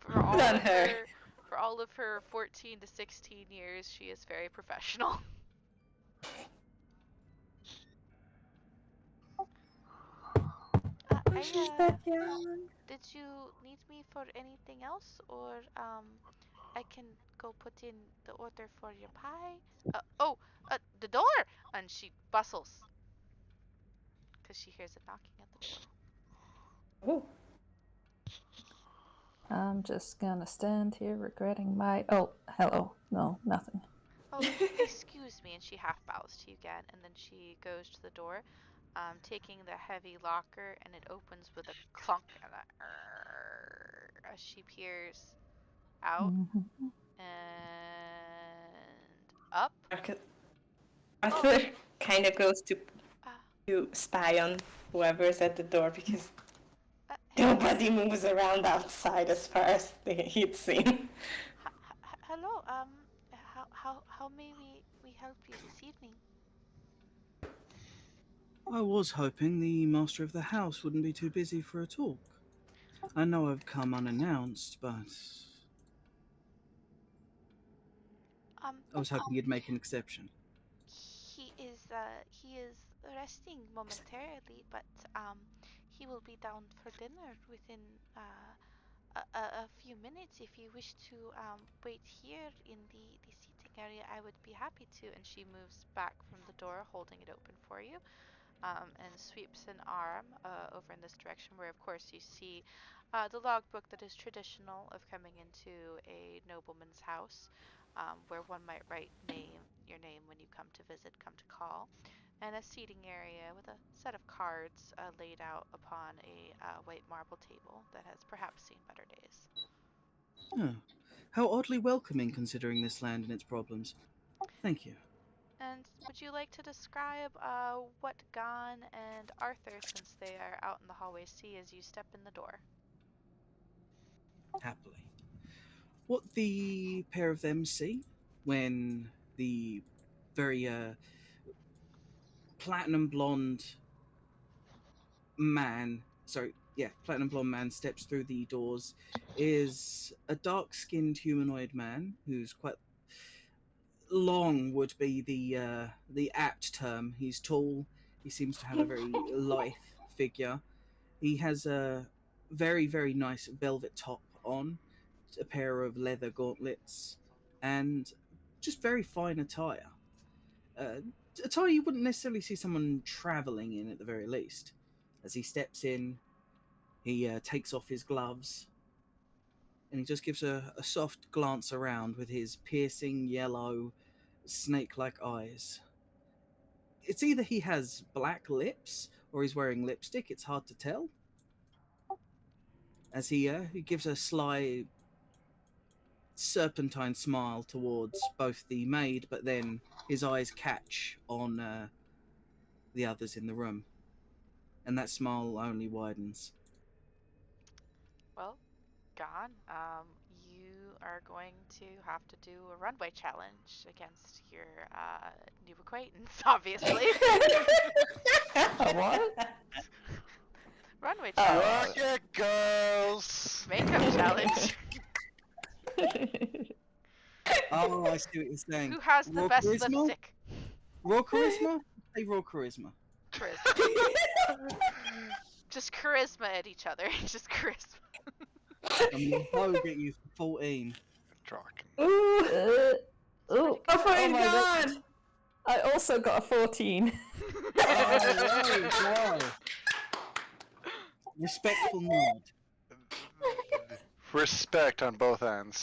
For all Done of her. for all of her 14 to 16 years, she is very professional. She's that young. Did you need me for anything else, or I can go put in the order for your pie? The door! And she bustles because she hears a knocking at the door. Ooh. I'm just gonna stand here regretting my. Oh, hello. No, nothing. Oh, excuse me. And she half bows to you again, and then she goes to the door, taking the heavy locker, and it opens with a clunk and as she peers out Mhm. and up. Arthur kind of goes Uh, to spy on whoever's at the door because uh, nobody moves around outside as far as he'd seen. hello. How may we help you this evening? I was hoping the master of the house wouldn't be too busy for a talk. I know I've come unannounced, but I was hoping you'd make an exception. He is resting momentarily, but he will be down for dinner within a few minutes. If you wish to wait here in the seating area, I would be happy to. And she moves back from the door, holding it open for you, and sweeps an arm over in this direction, where, of course, you see the logbook that is traditional of coming into a nobleman's house, where one might write your name when you come to visit, come to call, and a seating area with a set of cards laid out upon a white marble table that has perhaps seen better days. Oh, how oddly welcoming considering this land and its problems. Thank you. And would you like to describe what Gon and Arthur, since they are out in the hallway, see as you step in the door? Happily. What the pair of them see when the very platinum blonde platinum blonde man steps through the doors is a dark-skinned humanoid man who's quite long, would be the apt term. He's tall. He seems to have a very lithe figure. He has a very, very nice velvet top on, a pair of leather gauntlets, and just very fine attire. Attire you wouldn't necessarily see someone traveling in, at the very least. As he steps in, he takes off his gloves, and he just gives a soft glance around with his piercing yellow, snake-like eyes. It's either he has black lips or he's wearing lipstick. It's hard to tell. As he gives a sly serpentine smile towards both the maid, but then his eyes catch on the others in the room, and that smile only widens. Well, Gon, you are going to have to do a runway challenge against your new acquaintance, obviously. A what? Runway Oh. challenge. Rock it, girls! Makeup challenge. Oh, I see what you're saying. Who has the Raw best charisma? lipstick? Raw charisma? Say raw charisma. Charisma. Just charisma at each other. Just charisma. I'm going to get you for 14. Draken. Ooh, Ooh. go for it, my God! God. I also got a 14. Oh, there you go. Respectful nod. Respect on both ends.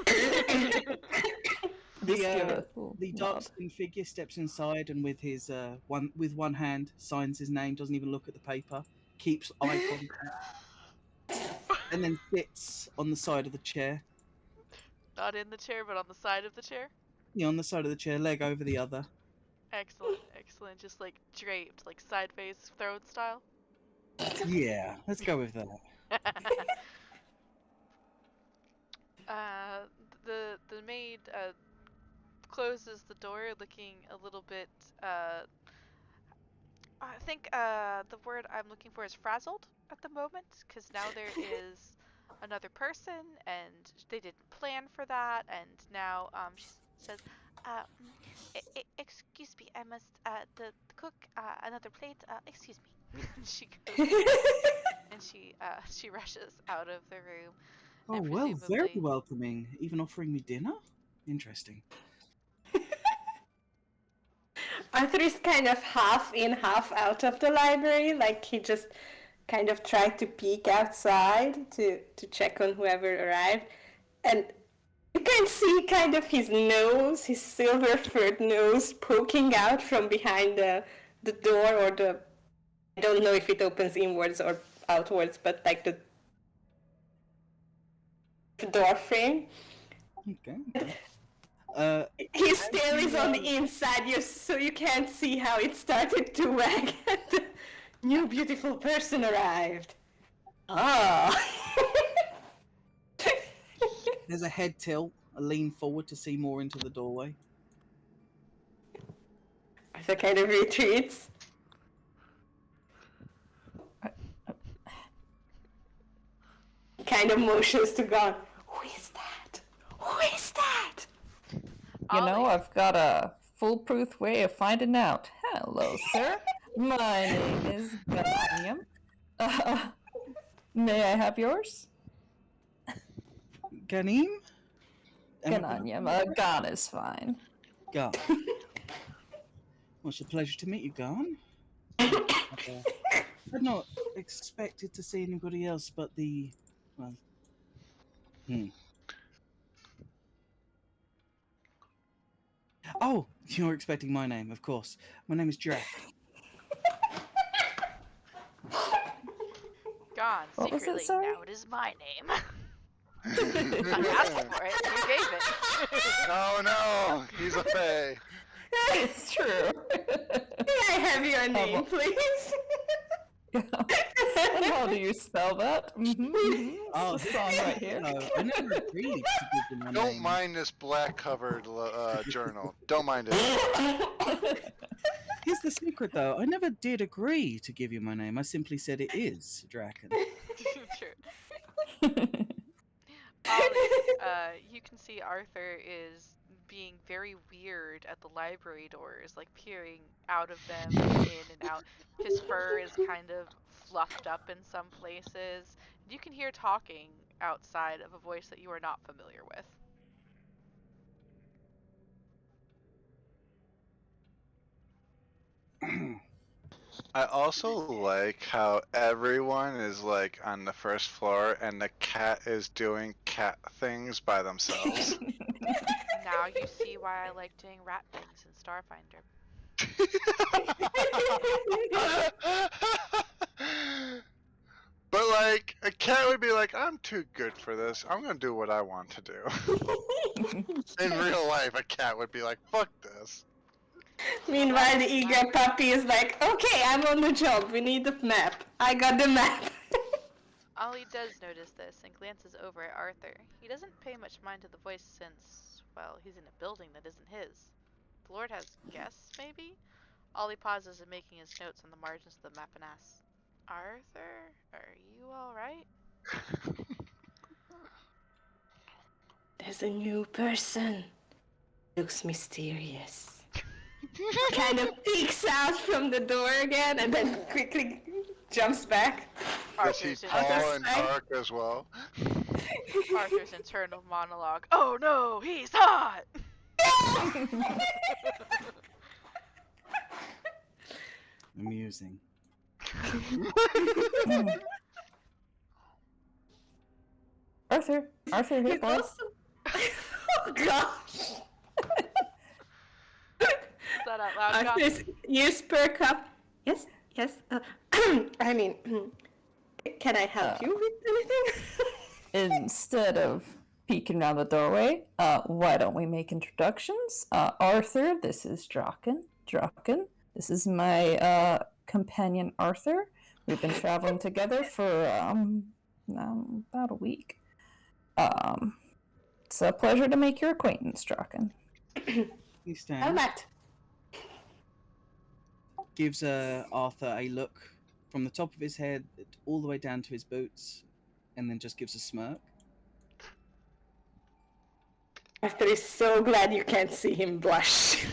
Just The, give uh, a little The nod. dark-skinned figure steps inside and with his one hand signs his name, doesn't even look at the paper, keeps eye contact, and then sits on the side of the chair. Not in the chair, but on the side of the chair. Yeah, on the side of the chair, leg over the other. Excellent, excellent. Just like draped, like sideways throne style. Yeah, let's go with that. The maid closes the door, looking a little bit. I think the word I'm looking for is frazzled at the moment, because now there is another person, and they didn't plan for that, and now she says, "Excuse me, I must the cook another plate. Excuse me." She goes and she rushes out of the room. Oh, And well, very presumably- welcoming. Even offering me dinner? Interesting. Arthur is kind of half in, half out of the library. Like he just kind of tried to peek outside to check on whoever arrived. And you can see kind of his nose, his silver furred nose poking out from behind the door or the... I don't know if it opens inwards or outwards, but like the door frame. Okay. His tail is on the inside, so you can't see how it started to wag. The new beautiful person arrived. Ah. There's a head tilt, a lean forward to see more into the doorway. Arthur kind of retreats. Kind of motions to God. Who is that? Who is that? You know, Ollie. I've got a foolproof way of finding out. Hello, sir. My name is Gananium. May I have yours? Ganeem? Gananium. Gan is fine. Garn. Well, it's a pleasure to meet you, Garn. I'd not expected to see anybody else but the... well... Oh, you're expecting my name, of course. My name is Drac. Gone What was secretly. it, sorry? Now it is my name. I asked for it. You gave it. Oh no, he's a fae. It's true. May I have your name, please? And how do you spell that? Oh, It's a song right here. No, I never agreed to give you my Don't name. mind this black-covered journal. Don't mind it. Here's the secret, though. I never did agree to give you my name. I simply said it is Draken. True. Ollie, you can see Arthur is being very weird at the library doors, like peering out of them and in and out. His fur is kind of fluffed up in some places. You can hear talking outside of a voice that you are not familiar with. I also like how everyone is like on the first floor and the cat is doing cat things by themselves. Now you see why I like doing rat things in Starfinder. But like a cat would be like, I'm too good for this. I'm gonna do what I want to do. In real life, a cat would be like, fuck this. Meanwhile, the eager puppy is like, okay, I'm on the job. We need the map. I got the map. Ollie does notice this and glances over at Arthur. He doesn't pay much mind to the voice since, well, he's in a building that isn't his. The Lord has guests, maybe? Ollie pauses in making his notes on the margins of the map and asks, Arthur, are you alright? There's a new person. Looks mysterious. Kind of peeks out from the door again and then quickly jumps back. Is he Arthur's, tall Arthur's and fine. dark as well? Arthur's internal monologue. Oh no, he's hot! Amusing. Arthur, here, It boy. also... Oh gosh. Is that out loud, John? Arthur's ears perk up. Yes, yes. I mean, can I help you with anything? Instead of peeking around the doorway, why don't we make introductions? Arthur, this is Draken. This is my companion Arthur. We've been traveling together for about a week. It's a pleasure to make your acquaintance, Draken. He stands, Helmet. gives Arthur a look from the top of his head all the way down to his boots, and then just gives a smirk. Arthur is so glad you can't see him blush.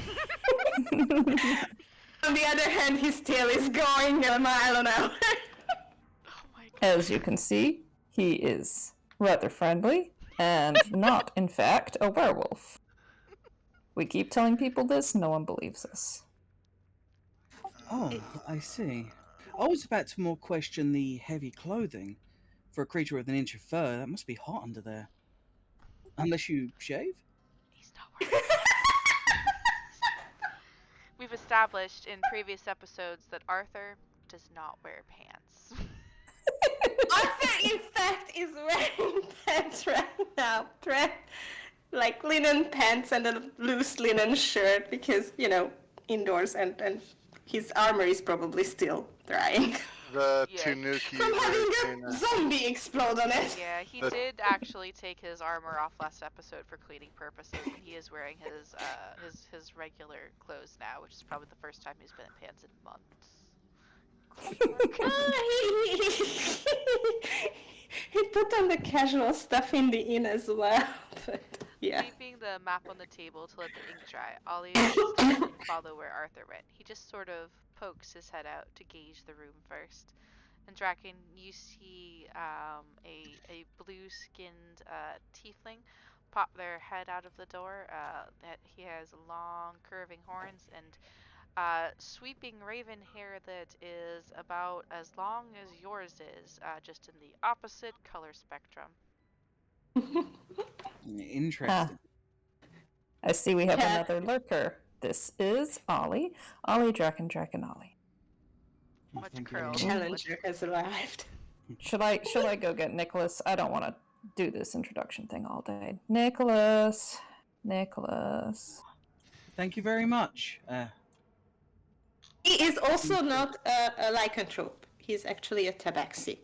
On the other hand, his tail is going a mile an hour. Oh my god. As you can see, he is rather friendly and not, in fact, a werewolf. We keep telling people this, no one believes us. Oh, I see. I was about to more question the heavy clothing. For a creature with an inch of fur, that must be hot under there. Unless you shave? He's not wearing We've established in previous episodes that Arthur does not wear pants. Arthur, in fact, is wearing pants right now. Like linen pants and a loose linen shirt because, indoors and his armor is probably still drying. The Yeah. Tanuki. From having routine, a zombie explode on it. Yeah, he That's- did actually take his armor off last episode for cleaning purposes, and he is wearing his regular clothes now, which is probably the first time he's been in pants in months. He put on the casual stuff in the inn as well. But yeah. Keeping the map on the table to let the ink dry, Ollie doesn't follow where Arthur went. He just sort of pokes his head out to gauge the room first. And Draken, you see a blue-skinned tiefling pop their head out of the door. He has long, curving horns and sweeping raven hair that is about as long as yours is, just in the opposite color spectrum. Interesting. I see we have Yeah. another lurker. This is Ollie. Ollie, Draken, Ollie. Oh, Much thank you curl. very much. Challenger has arrived. Shall I go get Nicholas? I don't want to do this introduction thing all day. Nicholas. Thank you very much. He is also not a lycanthrope. He's actually a tabaxi.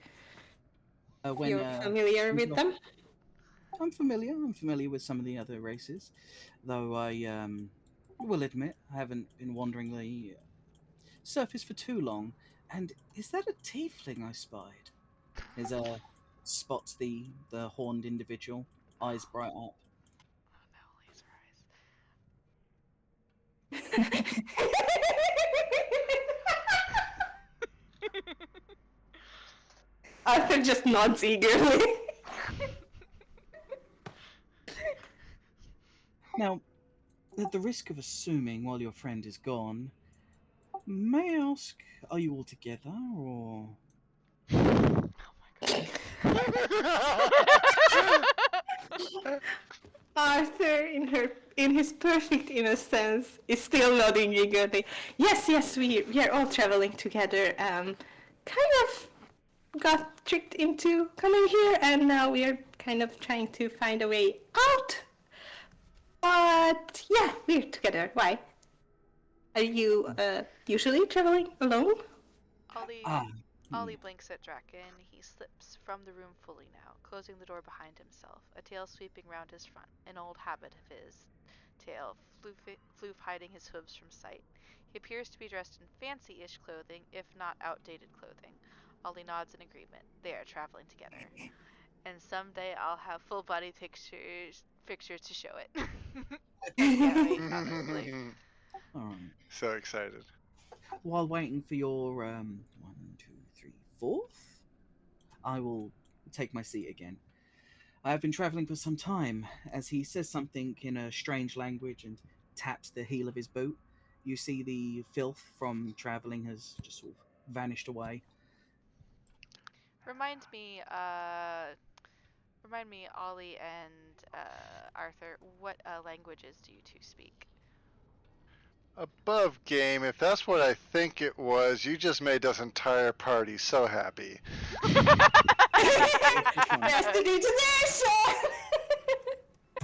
When, You're familiar with them? I'm familiar with some of the other races, though I will admit I haven't been wandering the surface for too long. And is that a tiefling I spied? As spots the horned individual, eyes bright up. Oh no, laser eyes. Arthur just nods eagerly. Now, at the risk of assuming while your friend is gone, may I ask, are you all together, or... Oh my god. Arthur, in his perfect innocence, is still nodding eagerly. Yes, we are all traveling together. Kind of got tricked into coming here, and now we are kind of trying to find a way out. But yeah, we're together. Why? Are you usually traveling alone? Ollie, Ollie Yeah. blinks at Draken. He slips from the room fully now, closing the door behind himself, a tail sweeping round his front, an old habit of his. Tail, floof hiding his hooves from sight. He appears to be dressed in fancy-ish clothing, if not outdated clothing. Ollie nods in agreement. They are traveling together. And someday I'll have full body pictures to show it. I can't wait, honestly. All right. So excited. While waiting for your one, two, three, fourth, I will take my seat again. I have been traveling for some time. As he says something in a strange language and taps the heel of his boot, you see the filth from traveling has just sort of vanished away. Remind me, Ollie and Arthur, what languages do you two speak? Above game, if that's what I think it was, you just made this entire party so happy. Prestidigitation!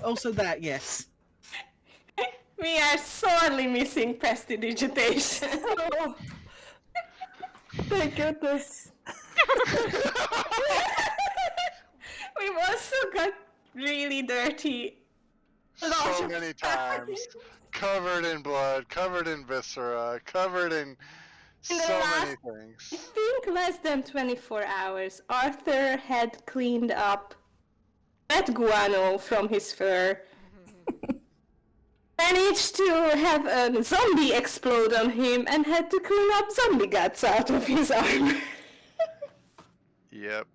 Also, that yes. We are sorely missing prestidigitation. Oh, thank goodness. We've also got really dirty. So many times. Covered in blood, covered in viscera, covered in so many I things. think less than 24 hours, Arthur had cleaned up red guano from his fur. Managed to have a zombie explode on him and had to clean up zombie guts out of his armor. Yep.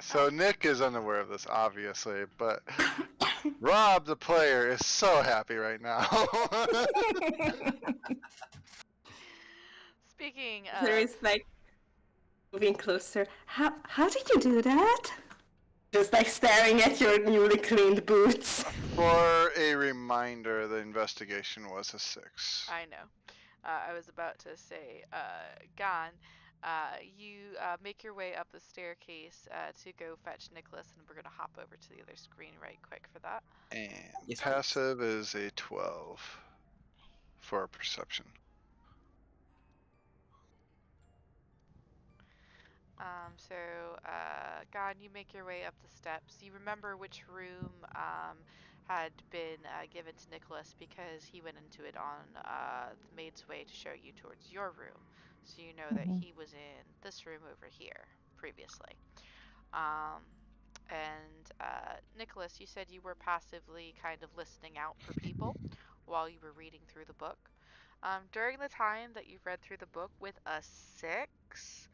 So Nick is unaware of this, obviously, but Rob, the player, is so happy right now. Speaking There of, is like moving closer. How did you do that? Just like staring at your newly cleaned boots. For a reminder, the investigation was a 6. I know, I was about to say, Gon, you make your way up the staircase to go fetch Nicholas, and we're gonna hop over to the other screen right quick for that. And Yes, please. passive is a 12 for perception. Gon, you make your way up the steps. You remember which room had been given to Nicholas because he went into it on the maid's way to show you towards your room. So you know that he was in this room over here previously. Nicholas, you said you were passively kind of listening out for people while you were reading through the book. During the time that you've read through the book with a 6,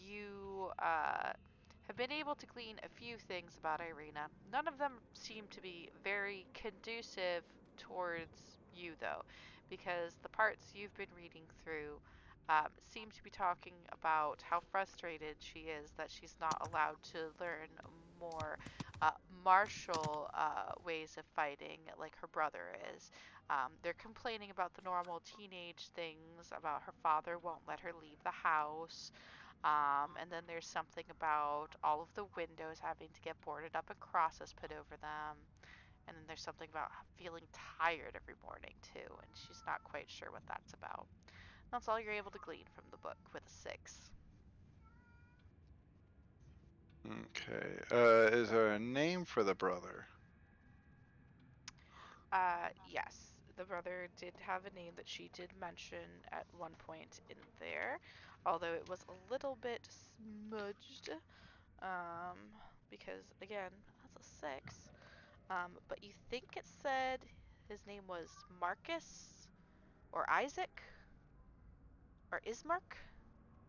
you have been able to glean a few things about Irina. None of them seem to be very conducive towards you, though, because the parts you've been reading through seem to be talking about how frustrated she is that she's not allowed to learn more martial ways of fighting like her brother is. They're complaining about the normal teenage things, about her father won't let her leave the house. And then there's something about all of the windows having to get boarded up and crosses put over them. And then there's something about feeling tired every morning, too, and she's not quite sure what that's about. That's all you're able to glean from the book with a 6. Okay. Is there a name for the brother? Yes, the brother did have a name that she did mention at one point in there, although it was a little bit smudged, um, because again, that's a 6. But you think it said his name was Marcus or Isaac or Ismark?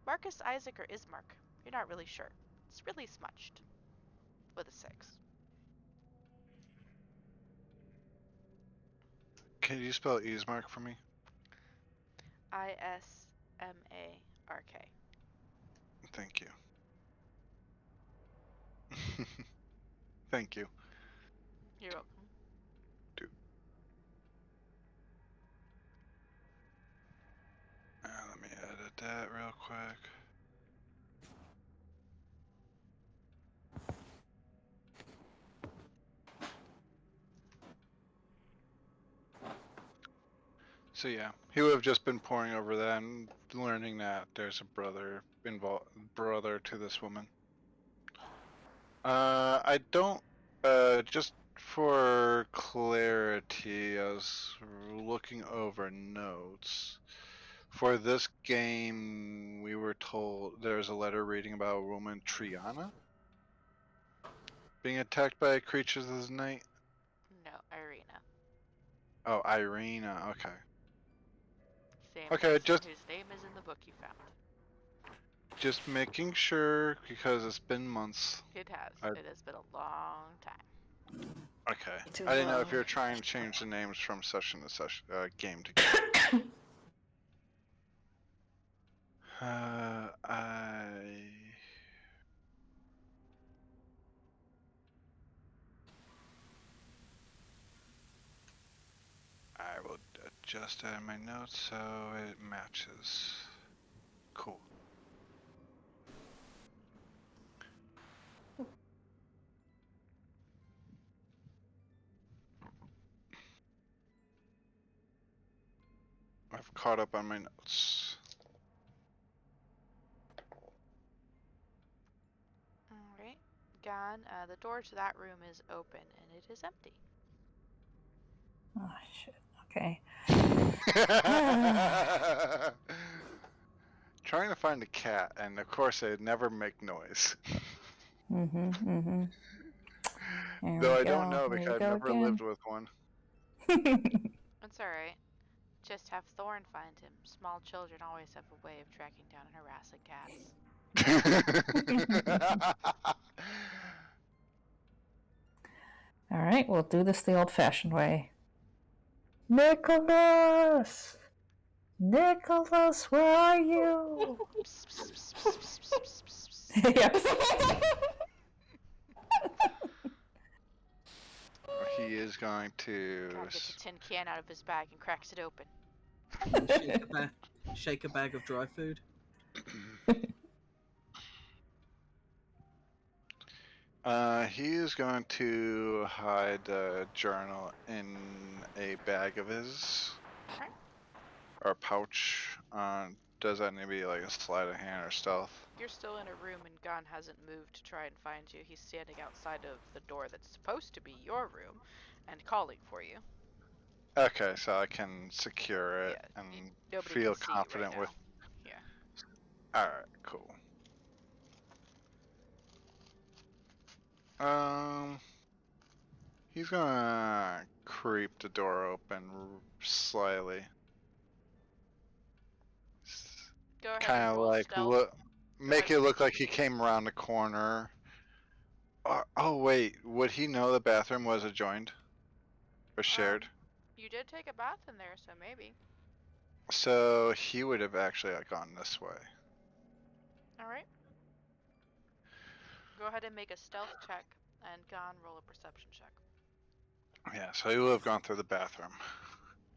Marcus, Isaac, or Ismark? You're not really sure. It's really smudged with a 6. Can you spell Ismark for me? Ismark. Thank you. Thank you. You're welcome. Let me edit that real quick. So yeah, he would have just been poring over that and learning that there's a brother to this woman. I don't. Just for clarity, I was looking over notes. For this game, we were told there's a letter reading about a woman, Triana, being attacked by creatures of the night. No, Irina. Oh, Irina. Okay. Same Okay, person just whose name is in the book you found. making sure because it's been months. It has. I- It has been a long time. Okay. Too I didn't know if long. you were trying to change the names from session to session, game to game. I will adjust that in my notes so it matches. Cool. I've caught up on my notes. Alright. Gone. The door to that room is open and it is empty. Oh shit. Okay. Trying to find a cat, and of course they never make noise. Mm-hmm. Here Though we I don't go. know Here because we I've go never again. lived with one. It's alright. Just have Thorn find him. Small children always have a way of tracking down and harassing cats. All right, we'll do this the old-fashioned way. Nicholas! Nicholas, where are you? Yes. He is going to. God gets a tin can out of his bag and cracks it open. Shake a bag of dry food. He is going to hide the journal in a bag of his. Okay. Or pouch. Does that need to be like a sleight of hand or stealth? You're still in a room and Gon hasn't moved to try and find you. He's standing outside of the door that's supposed to be your room and calling for you. Okay, so I can secure it Yeah, and nobody feel can see you right confident now. with. Yeah. Alright, cool. He's gonna creep the door open slightly. Go ahead Kind and of roll like stealth. make it look like he came around the corner. Oh wait, would he know the bathroom was adjoined or shared? You did take a bath in there, so maybe. So he would have actually gone this way. Alright. Go ahead and make a stealth check, and Gon roll a perception check. Yeah, so he would have gone through the bathroom.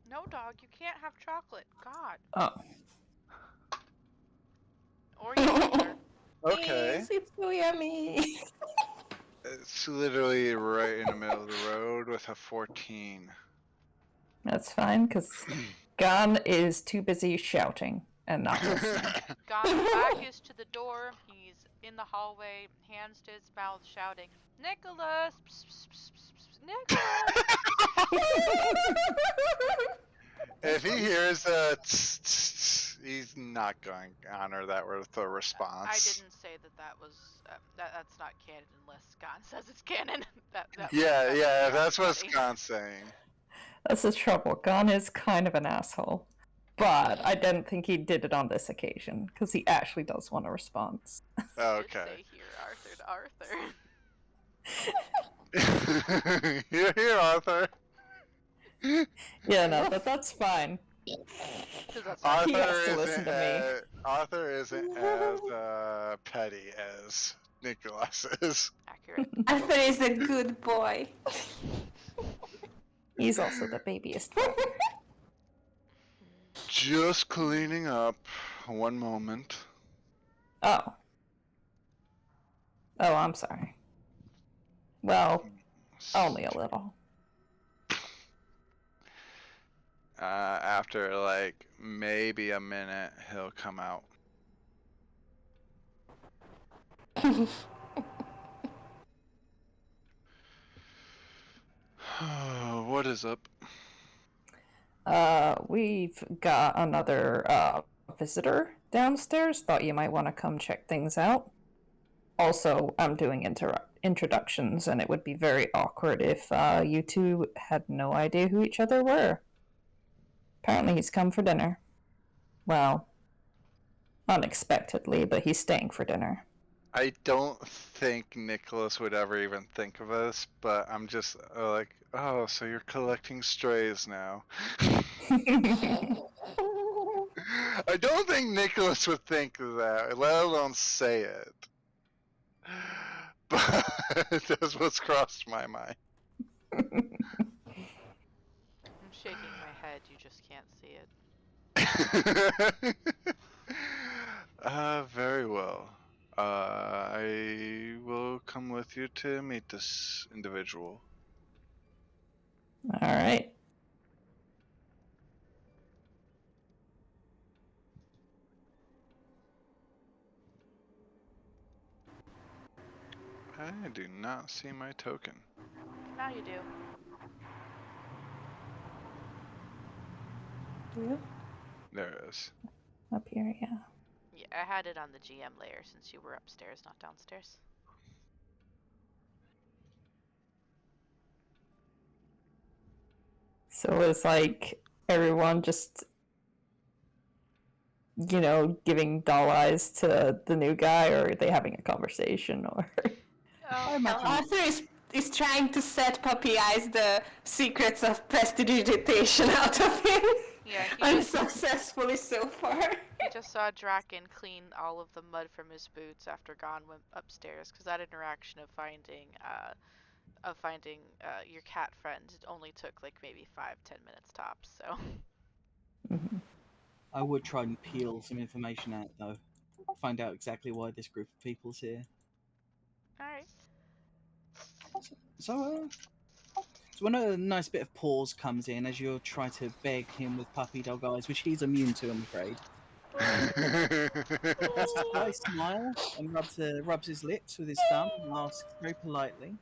No, dog, you can't have chocolate. God. Oh. Or you either. Okay. Please, it's so yummy. It's literally right in the middle of the road with a 14. That's fine, because Gon is too busy shouting and not listening. Gon's back is to the door. He's in the hallway, hands to his mouth, shouting, Nicholas! Psst, psst, psst, psst, psst, Nicholas! If he hears a tss, tss, tss, he's not going to honor that with a response. I didn't say that was that's not canon unless Gon says it's canon. that Yeah, would yeah, be that's what funny. Scott's saying. That's the trouble. Gon is kind of an asshole. But I didn't think he did it on this occasion, because he actually does want a response. Just Okay. say here, Arthur to Arthur. You're here, Arthur. Yeah, no, but that's fine. 'Cause that's not He has to Arthur listen isn't to me. Arthur isn't as petty as Nicholas is. accurate. Arthur is a good boy. He's also the babiest one. Just cleaning up. One moment. Oh. Oh, I'm sorry. Well, only a little. After like maybe a minute, he'll come out. What is up? We've got another visitor downstairs. Thought you might want to come check things out. Also, I'm doing introductions, and it would be very awkward if you two had no idea who each other were. Apparently, he's come for dinner. Well, unexpectedly, but he's staying for dinner. I don't think Nicholas would ever even think of us, but I'm just like, oh, so you're collecting strays now. I don't think Nicholas would think of that, let alone say it. But that's what's crossed my mind. I'm shaking my head. You just can't see it. Very well. I will come with you to meet this individual. All right. I do not see my token. Now you do. Yeah. There it is. Up here, yeah. Yeah, I had it on the GM layer since you were upstairs, not downstairs. So it's like everyone just, giving doll eyes to the new guy, or are they having a conversation, or? Oh, Arthur is trying to set Puppy Eyes the secrets of prestidigitation out of him. yeah, Unsuccessfully so far. he just saw Draken clean all of the mud from his boots after Gon went upstairs, because that interaction of finding your cat friend only took like maybe 5-10 minutes tops. So. Mhm. I would try and peel some information out, though. Find out exactly why this group of people's here. All right. So when a nice bit of pause comes in as you try to beg him with puppy dog eyes, which he's immune to, I'm afraid. I smile and rubs his lips with his thumb and asks very politely,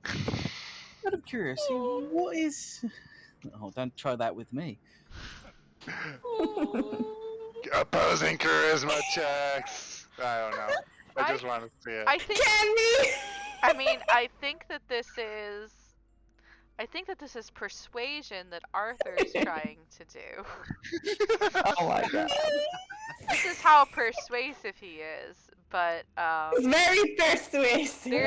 out of curiosity, what is... Oh, don't try that with me. Opposing charisma checks. I don't know. I just want to see it. I think. Candy! I mean, I think that this is. I think that this is persuasion that Arthur's trying to do. Oh my god. This is how persuasive he is, but Very persuasive.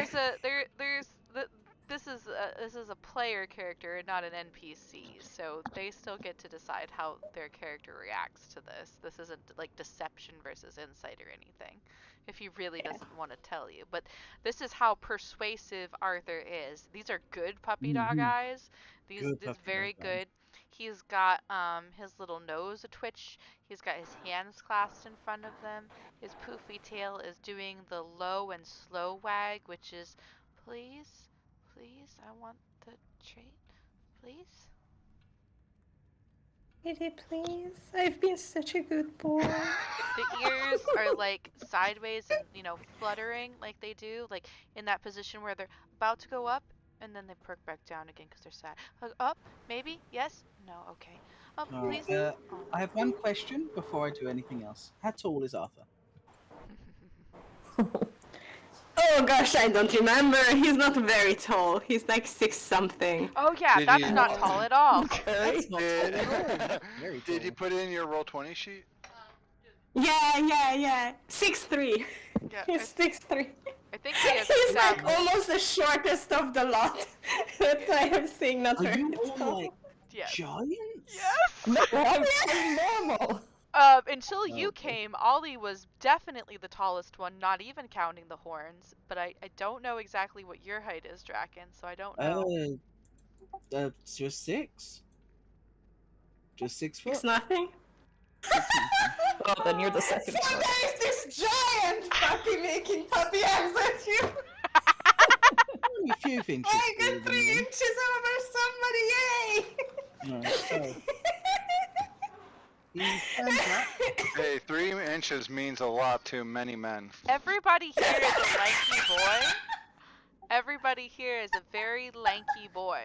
this is a player character and not an NPC, so they still get to decide how their character reacts to this. This isn't like deception versus insight or anything, if he really doesn't want to tell you. But this is how persuasive Arthur is. These are good puppy dog eyes. These very good. He's got his little nose a twitch. He's got his hands clasped in front of them. His poofy tail is doing the low and slow wag, which is, please, I want the treat, please. Kitty, please. I've been such a good boy. The ears are like sideways and, fluttering like they do, like in that position where they're about to go up and then they perk back down again because they're sad. Up, maybe, yes, no, okay. Up, please. I have one question before I do anything else. How tall is Arthur? Oh gosh, I don't remember. He's not very tall. He's like 6 something. Oh yeah, Did that's you- not tall at all. That's not tall at all. Very Did tall. you put in your roll 20 sheet? Yeah. 6'3". Yeah, He's 6'3". I think he has He's like seven. almost the shortest of the lot. That's why I'm saying not Are very you all tall. like Yes. giants? Yes. No, I'm pretty normal. Until you Okay. came, Ollie was definitely the tallest one, not even counting the horns. But I don't know exactly what your height is, Draken, so I don't know. Just 6. Just 6 foot. It's nothing. Oh, then you're the second So one. there's this giant puppy making puppy eyes at you. Only a few inches. I taller got than 3 you. inches over somebody, yay! No, so He stands up. Hey, 3 inches means a lot to many men. Everybody here is a lanky boy. Everybody here is a very lanky boy.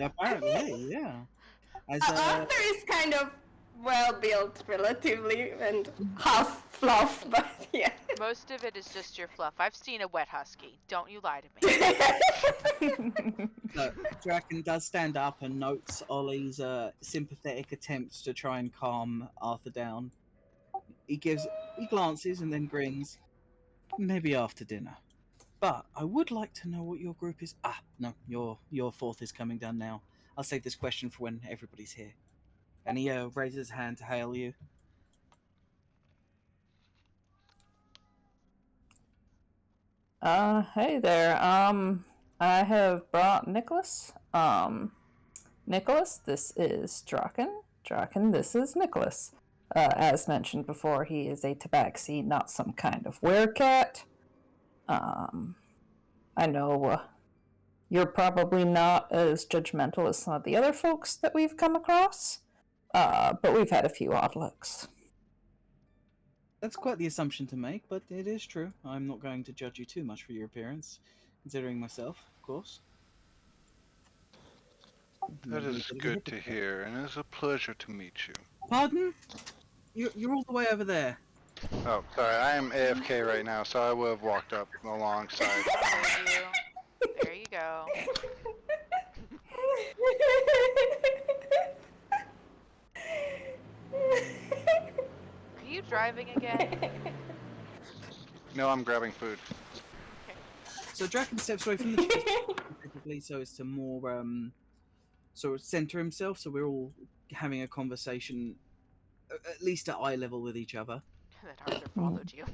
Apparently, yeah. As Arthur is kind of well built, relatively, and half fluff, but yeah. Most of it is just your fluff. I've seen a wet husky. Don't you lie to me. Draken does stand up and notes Ollie's sympathetic attempts to try and calm Arthur down. He glances and then grins. Maybe after dinner. But I would like to know what your group is. Ah, no, your fourth is coming down now. I'll save this question for when everybody's here. And he raises his hand to hail you. Hey there. I have brought Nicholas. Nicholas, this is Draken. Draken, this is Nicholas. As mentioned before, he is a tabaxi, not some kind of werecat. I know you're probably not as judgmental as some of the other folks that we've come across, but we've had a few odd looks. That's quite the assumption to make, but it is true. I'm not going to judge you too much for your appearance, considering myself, of course. That is good to hear, and it's a pleasure to meet you. Pardon? You're all the way over there. Oh, sorry, I am AFK right now, so I would have walked up alongside. There you go. Are you driving again? No, I'm grabbing food. So Draken steps away from the tree, specifically so as to more sort of center himself. So we're all having a conversation, at least at eye level, with each other. That Arthur followed you.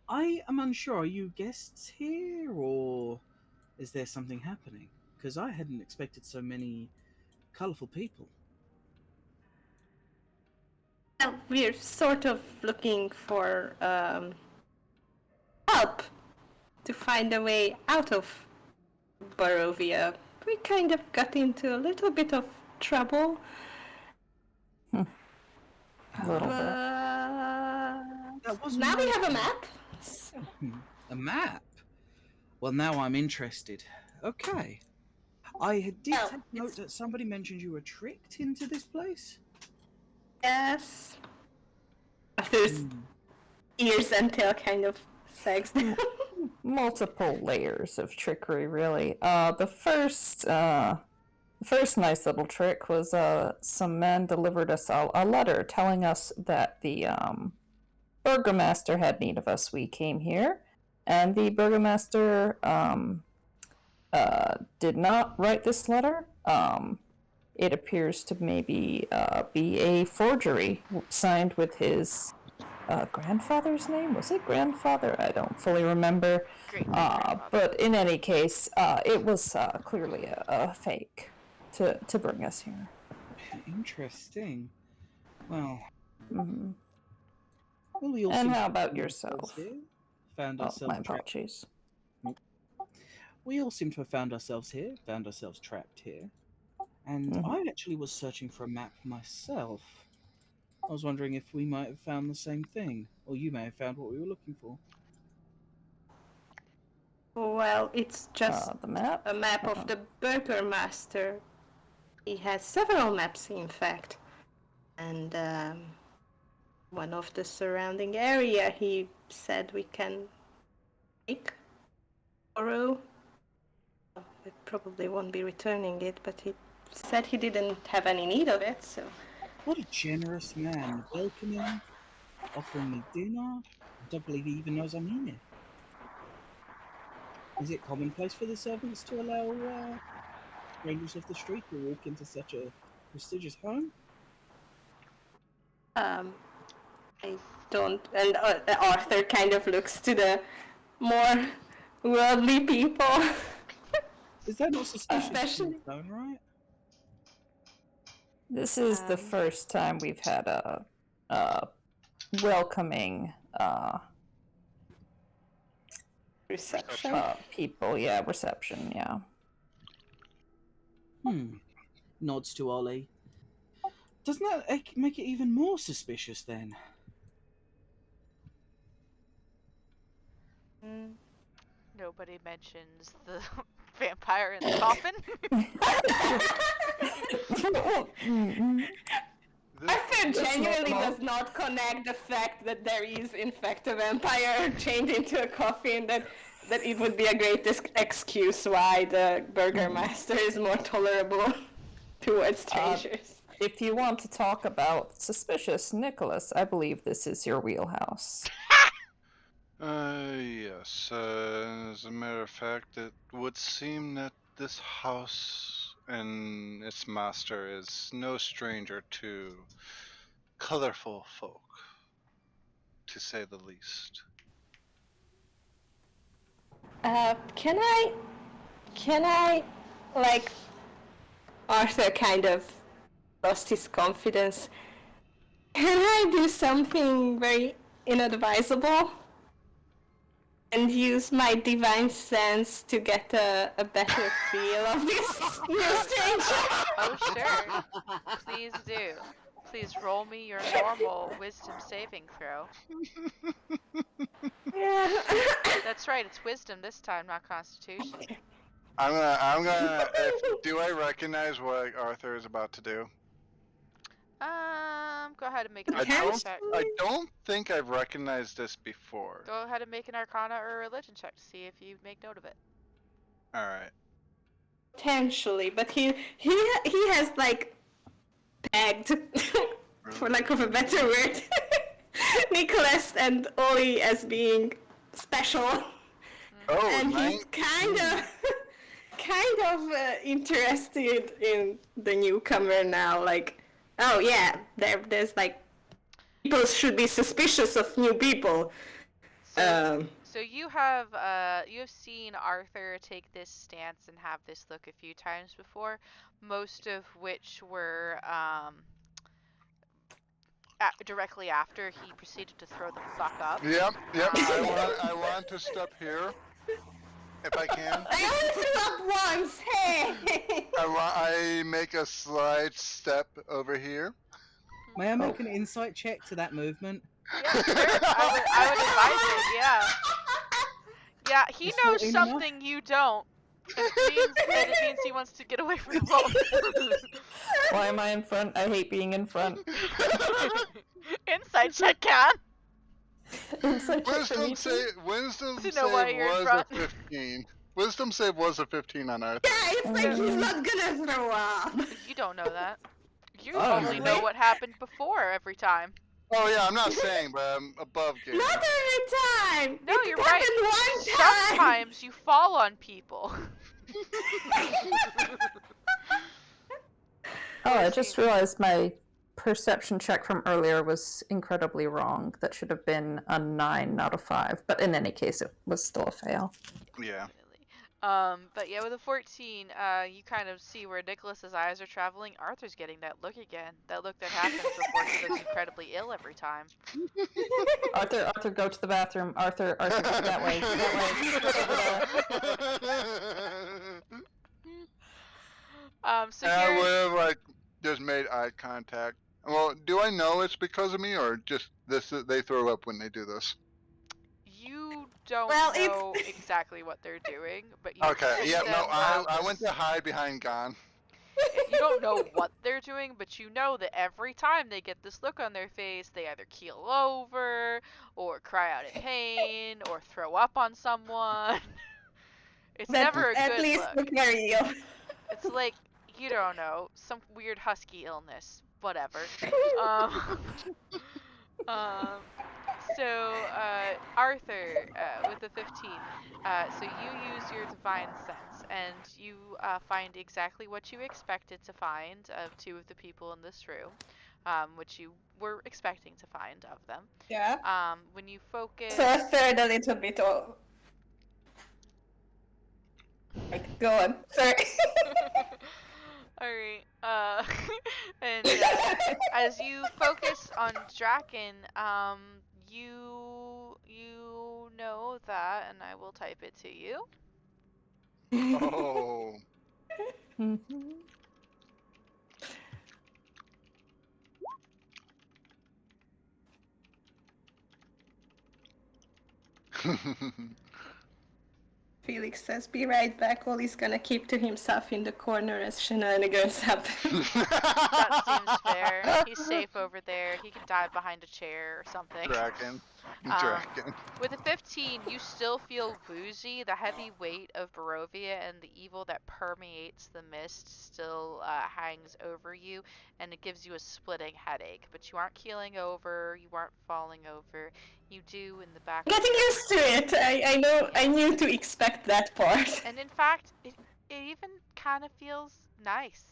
I am unsure. Are you guests here, or is there something happening? Because I hadn't expected so many colourful people. Well, we're sort of looking for help to find a way out of Barovia. We kind of got into a little bit of trouble. A little bit. That was Now we my- have a map. A map? Well, now I'm interested. Okay. I did Well, take note it's- that somebody mentioned you were tricked into this place. Yes. Arthur's ears and tail kind of sags down. Multiple layers of trickery, really. The first nice little trick was some men delivered us a letter telling us that the burgomaster had need of us. We came here, and the burgomaster did not write this letter. It appears to maybe be a forgery signed with his grandfather's name. Was it grandfather? I don't fully remember. But in any case, it was clearly a fake to bring us here. Interesting. Well, Mhm. well, we all And seem how to about find yourself? ourselves here. Found Oh, ourselves my trapped. apologies. We all seem to have found ourselves here, found ourselves trapped here. And Mhm. I actually was searching for a map myself. I was wondering if we might have found the same thing, or you may have found what we were looking for. Well, it's just The map? a map of the Burgermaster. He has several maps, in fact. And one of the surrounding area, he said we can take, borrow. We probably won't be returning it, but he said he didn't have any need of it, so... What a generous man, welcoming, offering me dinner. I don't believe he even knows I'm here. Is it commonplace for the servants to allow strangers off the street to walk into such a prestigious home? I don't... And Arthur kind of looks to the more worldly people. Is that not suspicious Especially- in its own right? This is the first time we've had a welcoming Reception. people. Yeah, reception. Yeah. Nods to Ollie. Doesn't that make it even more suspicious then? Nobody mentions the vampire in the coffin. Arthur This genuinely normal. does not connect the fact that there is, in fact, a vampire chained into a coffin, that it would be a great excuse why the Burgermaster is more tolerable towards strangers. If you want to talk about suspicious, Nicholas, I believe this is your wheelhouse. Yes. As a matter of fact, it would seem that this house and its master is no stranger to colorful folk, to say the least. Can I, like, Arthur kind of lost his confidence. Can I do something very inadvisable? And use my divine sense to get a better feel of this new stranger? Oh, sure. Please do. Please roll me your normal wisdom saving throw. Yeah. That's right, it's wisdom this time, not constitution. I'm gonna. Do I recognize what Arthur is about to do? Go ahead and make an I arcana don't. check. I don't think I've recognized this before. Go ahead and make an arcana or a religion check to see if you make note of it. All right. Potentially, but he has, like, pegged, for lack of a better word, Nicholas and Ollie as being special, Oh, and he's kind of interested in the newcomer now. Like, oh yeah, there's like, people should be suspicious of new people. So you have seen Arthur take this stance and have this look a few times before, most of which were directly after he proceeded to throw the fuck up. Yep. I want to step here, if I can. I only threw up once. Hey. I make a slight step over here. May I make an insight check to that movement? Yeah, sure. I would advise it. Yeah. Yeah, he Is knows that enough? something you don't. It means he wants to get away from the wolf. Why am I in front? I hate being in front. Insight check, can. Insight check for me Wisdom too? wisdom To save know why you're in was a front. 15. Wisdom save was a 15 on Arthur. Yeah, it's like he's not gonna throw up. You don't know that. You Oh, only know wait. what happened before every time. Oh yeah, I'm not saying, but I'm above game. Not every time. No, it you're happened right. one time. Sometimes you fall on people. Oh, I just realized my perception check from earlier was incredibly wrong. That should have been a 9 out of 5. But in any case, it was still a fail. Yeah. But yeah, with a 14, you kind of see where Nicholas's eyes are traveling. Arthur's getting that look again. That look that happens before he looks incredibly ill every time. Arthur, go to the bathroom. Arthur, go that way. So I here, would have like just made eye contact. Well, do I know it's because of me, or just this? They throw up when they do this. you don't Well, it's- know exactly what they're doing, but you Okay. see Yeah. them No. have I this- went to hide behind Gon. You don't know what they're doing, but you know that every time they get this look on their face, they either keel over, or cry out in pain, or throw up on someone. It's never a At good least look. look real. It's like, you don't know, some weird husky illness. Whatever. Um, Arthur, with the 15, so you use your divine sense, and you find exactly what you expected to find of two of the people in this room, which you were expecting to find of them. Yeah. When you focus... So a third a little bit of... Right, go on. Sorry. Alright, and as you focus on Draken, you know that, and I will type it to you. Oh. Felix says, "Be right back." Ollie's gonna keep to himself in the corner as shenanigans happen. That seems fair. He's safe over there. He can dive behind a chair or something. Dragon. Um, Dragon. With a 15, you still feel woozy. The heavy weight of Barovia and the evil that permeates the mist still hangs over you, and it gives you a splitting headache. But you aren't keeling over. You aren't falling over. You do in the back. Getting used to it. I know. I knew to expect that part. And in fact, it even kind of feels nice.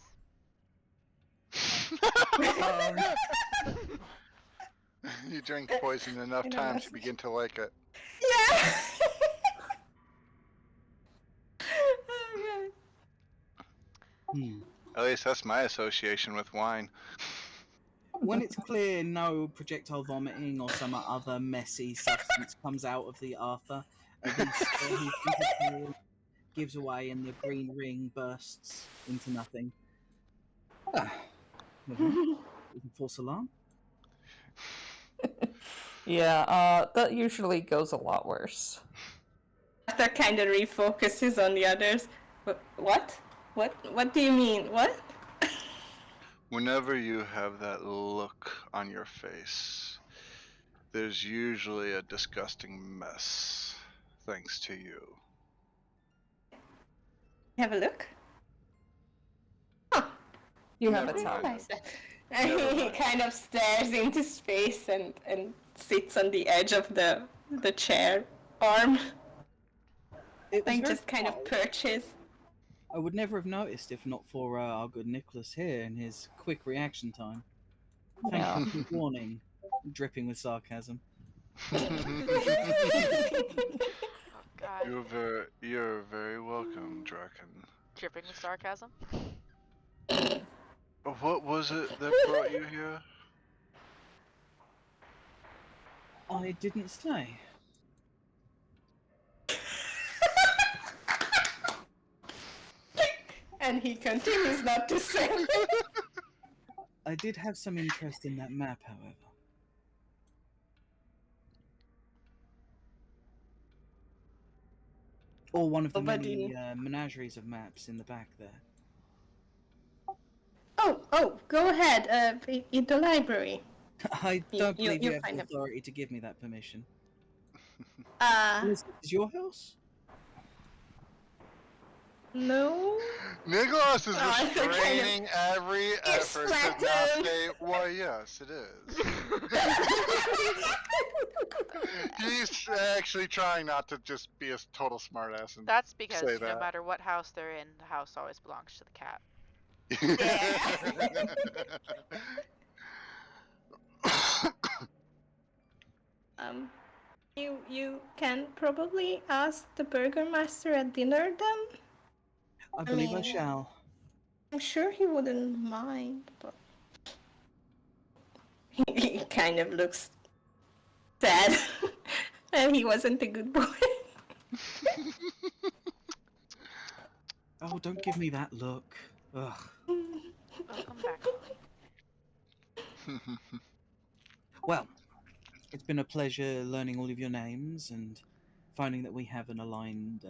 You drink poison enough I know times that's- to begin to like it. Yeah. Oh, Hmm. At least that's my association with wine. When it's clear no projectile vomiting or some other messy substance comes out of the Arthur, the gives away and the green ring bursts into nothing. Ah, never mind. We can false alarm. Yeah, that usually goes a lot worse. Arthur kind of refocuses on the others. What? What do you mean? What? Whenever you have that look on your face, there's usually a disgusting mess, thanks to you. Have a look. You have Never a tongue. mind. And he mind. kind of stares into space and sits on the edge of the chair arm. It was Like very just kind of quiet. perches. I would never have noticed if not for our good Nicholas here and his quick reaction time. Thank Yeah. you for warning, dripping with sarcasm. Oh God. You're very welcome, Draken. Dripping with sarcasm. What was it that brought you here? I didn't say. And he continues not to say. I did have some interest in that map, however. Or one of the Nobody- many menageries of maps in the back there. Oh, go ahead. In the library. I don't you- believe you you have find the them. authority to give me that permission. Uh, Is your house? no. Nicholas is Oh, I think I know. restraining every effort to not Splatoon. say, why yes, it is. He's actually trying not to just be a total smartass and That's because Say no that. matter what house they're in, the house always belongs to the cat. You can probably ask the burgermaster at dinner then. I believe I mean- shall. I'm sure he wouldn't mind, but he kind of looks sad, and he wasn't a good boy. Oh, don't give me that look. Ugh. Welcome back. Well, it's been a pleasure learning all of your names and finding that we have an aligned,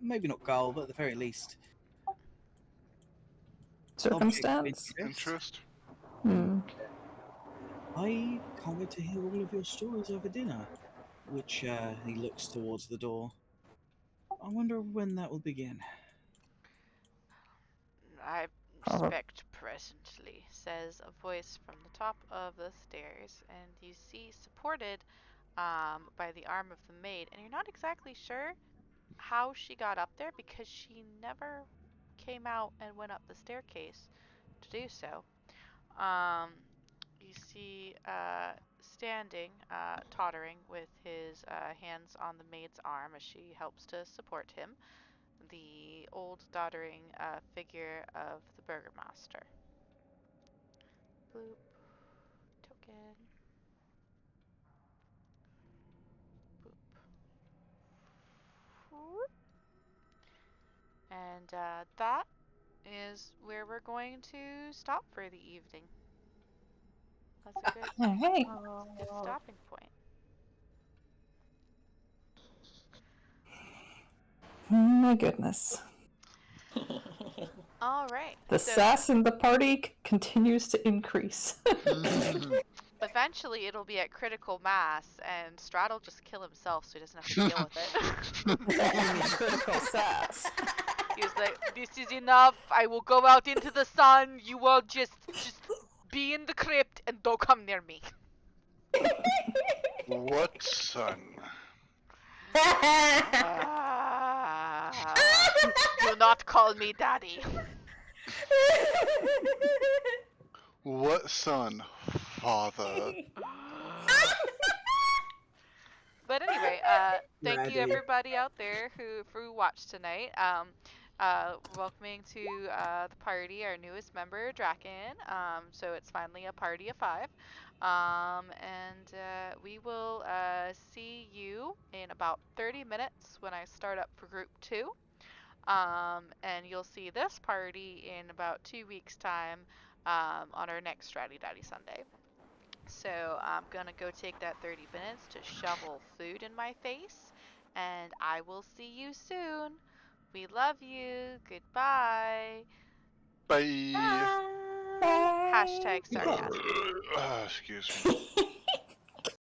maybe not goal, but at the very least, Circumstance? Interest? Hmm. I can't wait to hear all of your stories over dinner. Which, he looks towards the door. I wonder when that will begin. I Probably. expect presently, says a voice from the top of the stairs, and you see supported by the arm of the maid, and you're not exactly sure how she got up there because she never came out and went up the staircase to do so. You see standing, tottering with his hands on the maid's arm as she helps to support him, the old doddering figure of the burgomaster. Bloop. Token. Boop. Whoop. And that is where we're going to stop for the evening. That's a good, All right. good stopping point. Oh my goodness. All right. The So sass in the party continues to increase. eventually it'll be at critical mass, and Strahd will just kill himself so he doesn't have to deal with it. Critical sass. He's like, this is enough. I will go out into the sun. You will just be in the crypt and don't come near me. What son? Do not call me daddy. What son? Father. But anyway, thank you Ready. everybody out there who watched tonight. Welcoming to the party our newest member, Draken. So it's finally a party of 5. And we will see you in about 30 minutes when I start up for group 2. And you'll see this party in about 2 weeks' time on our next Stratty Daddy Sunday. So I'm gonna go take that 30 minutes to shovel food in my face, and I will see you soon. We love you. Goodbye. Bye. Hashtag sarcasm. Excuse me.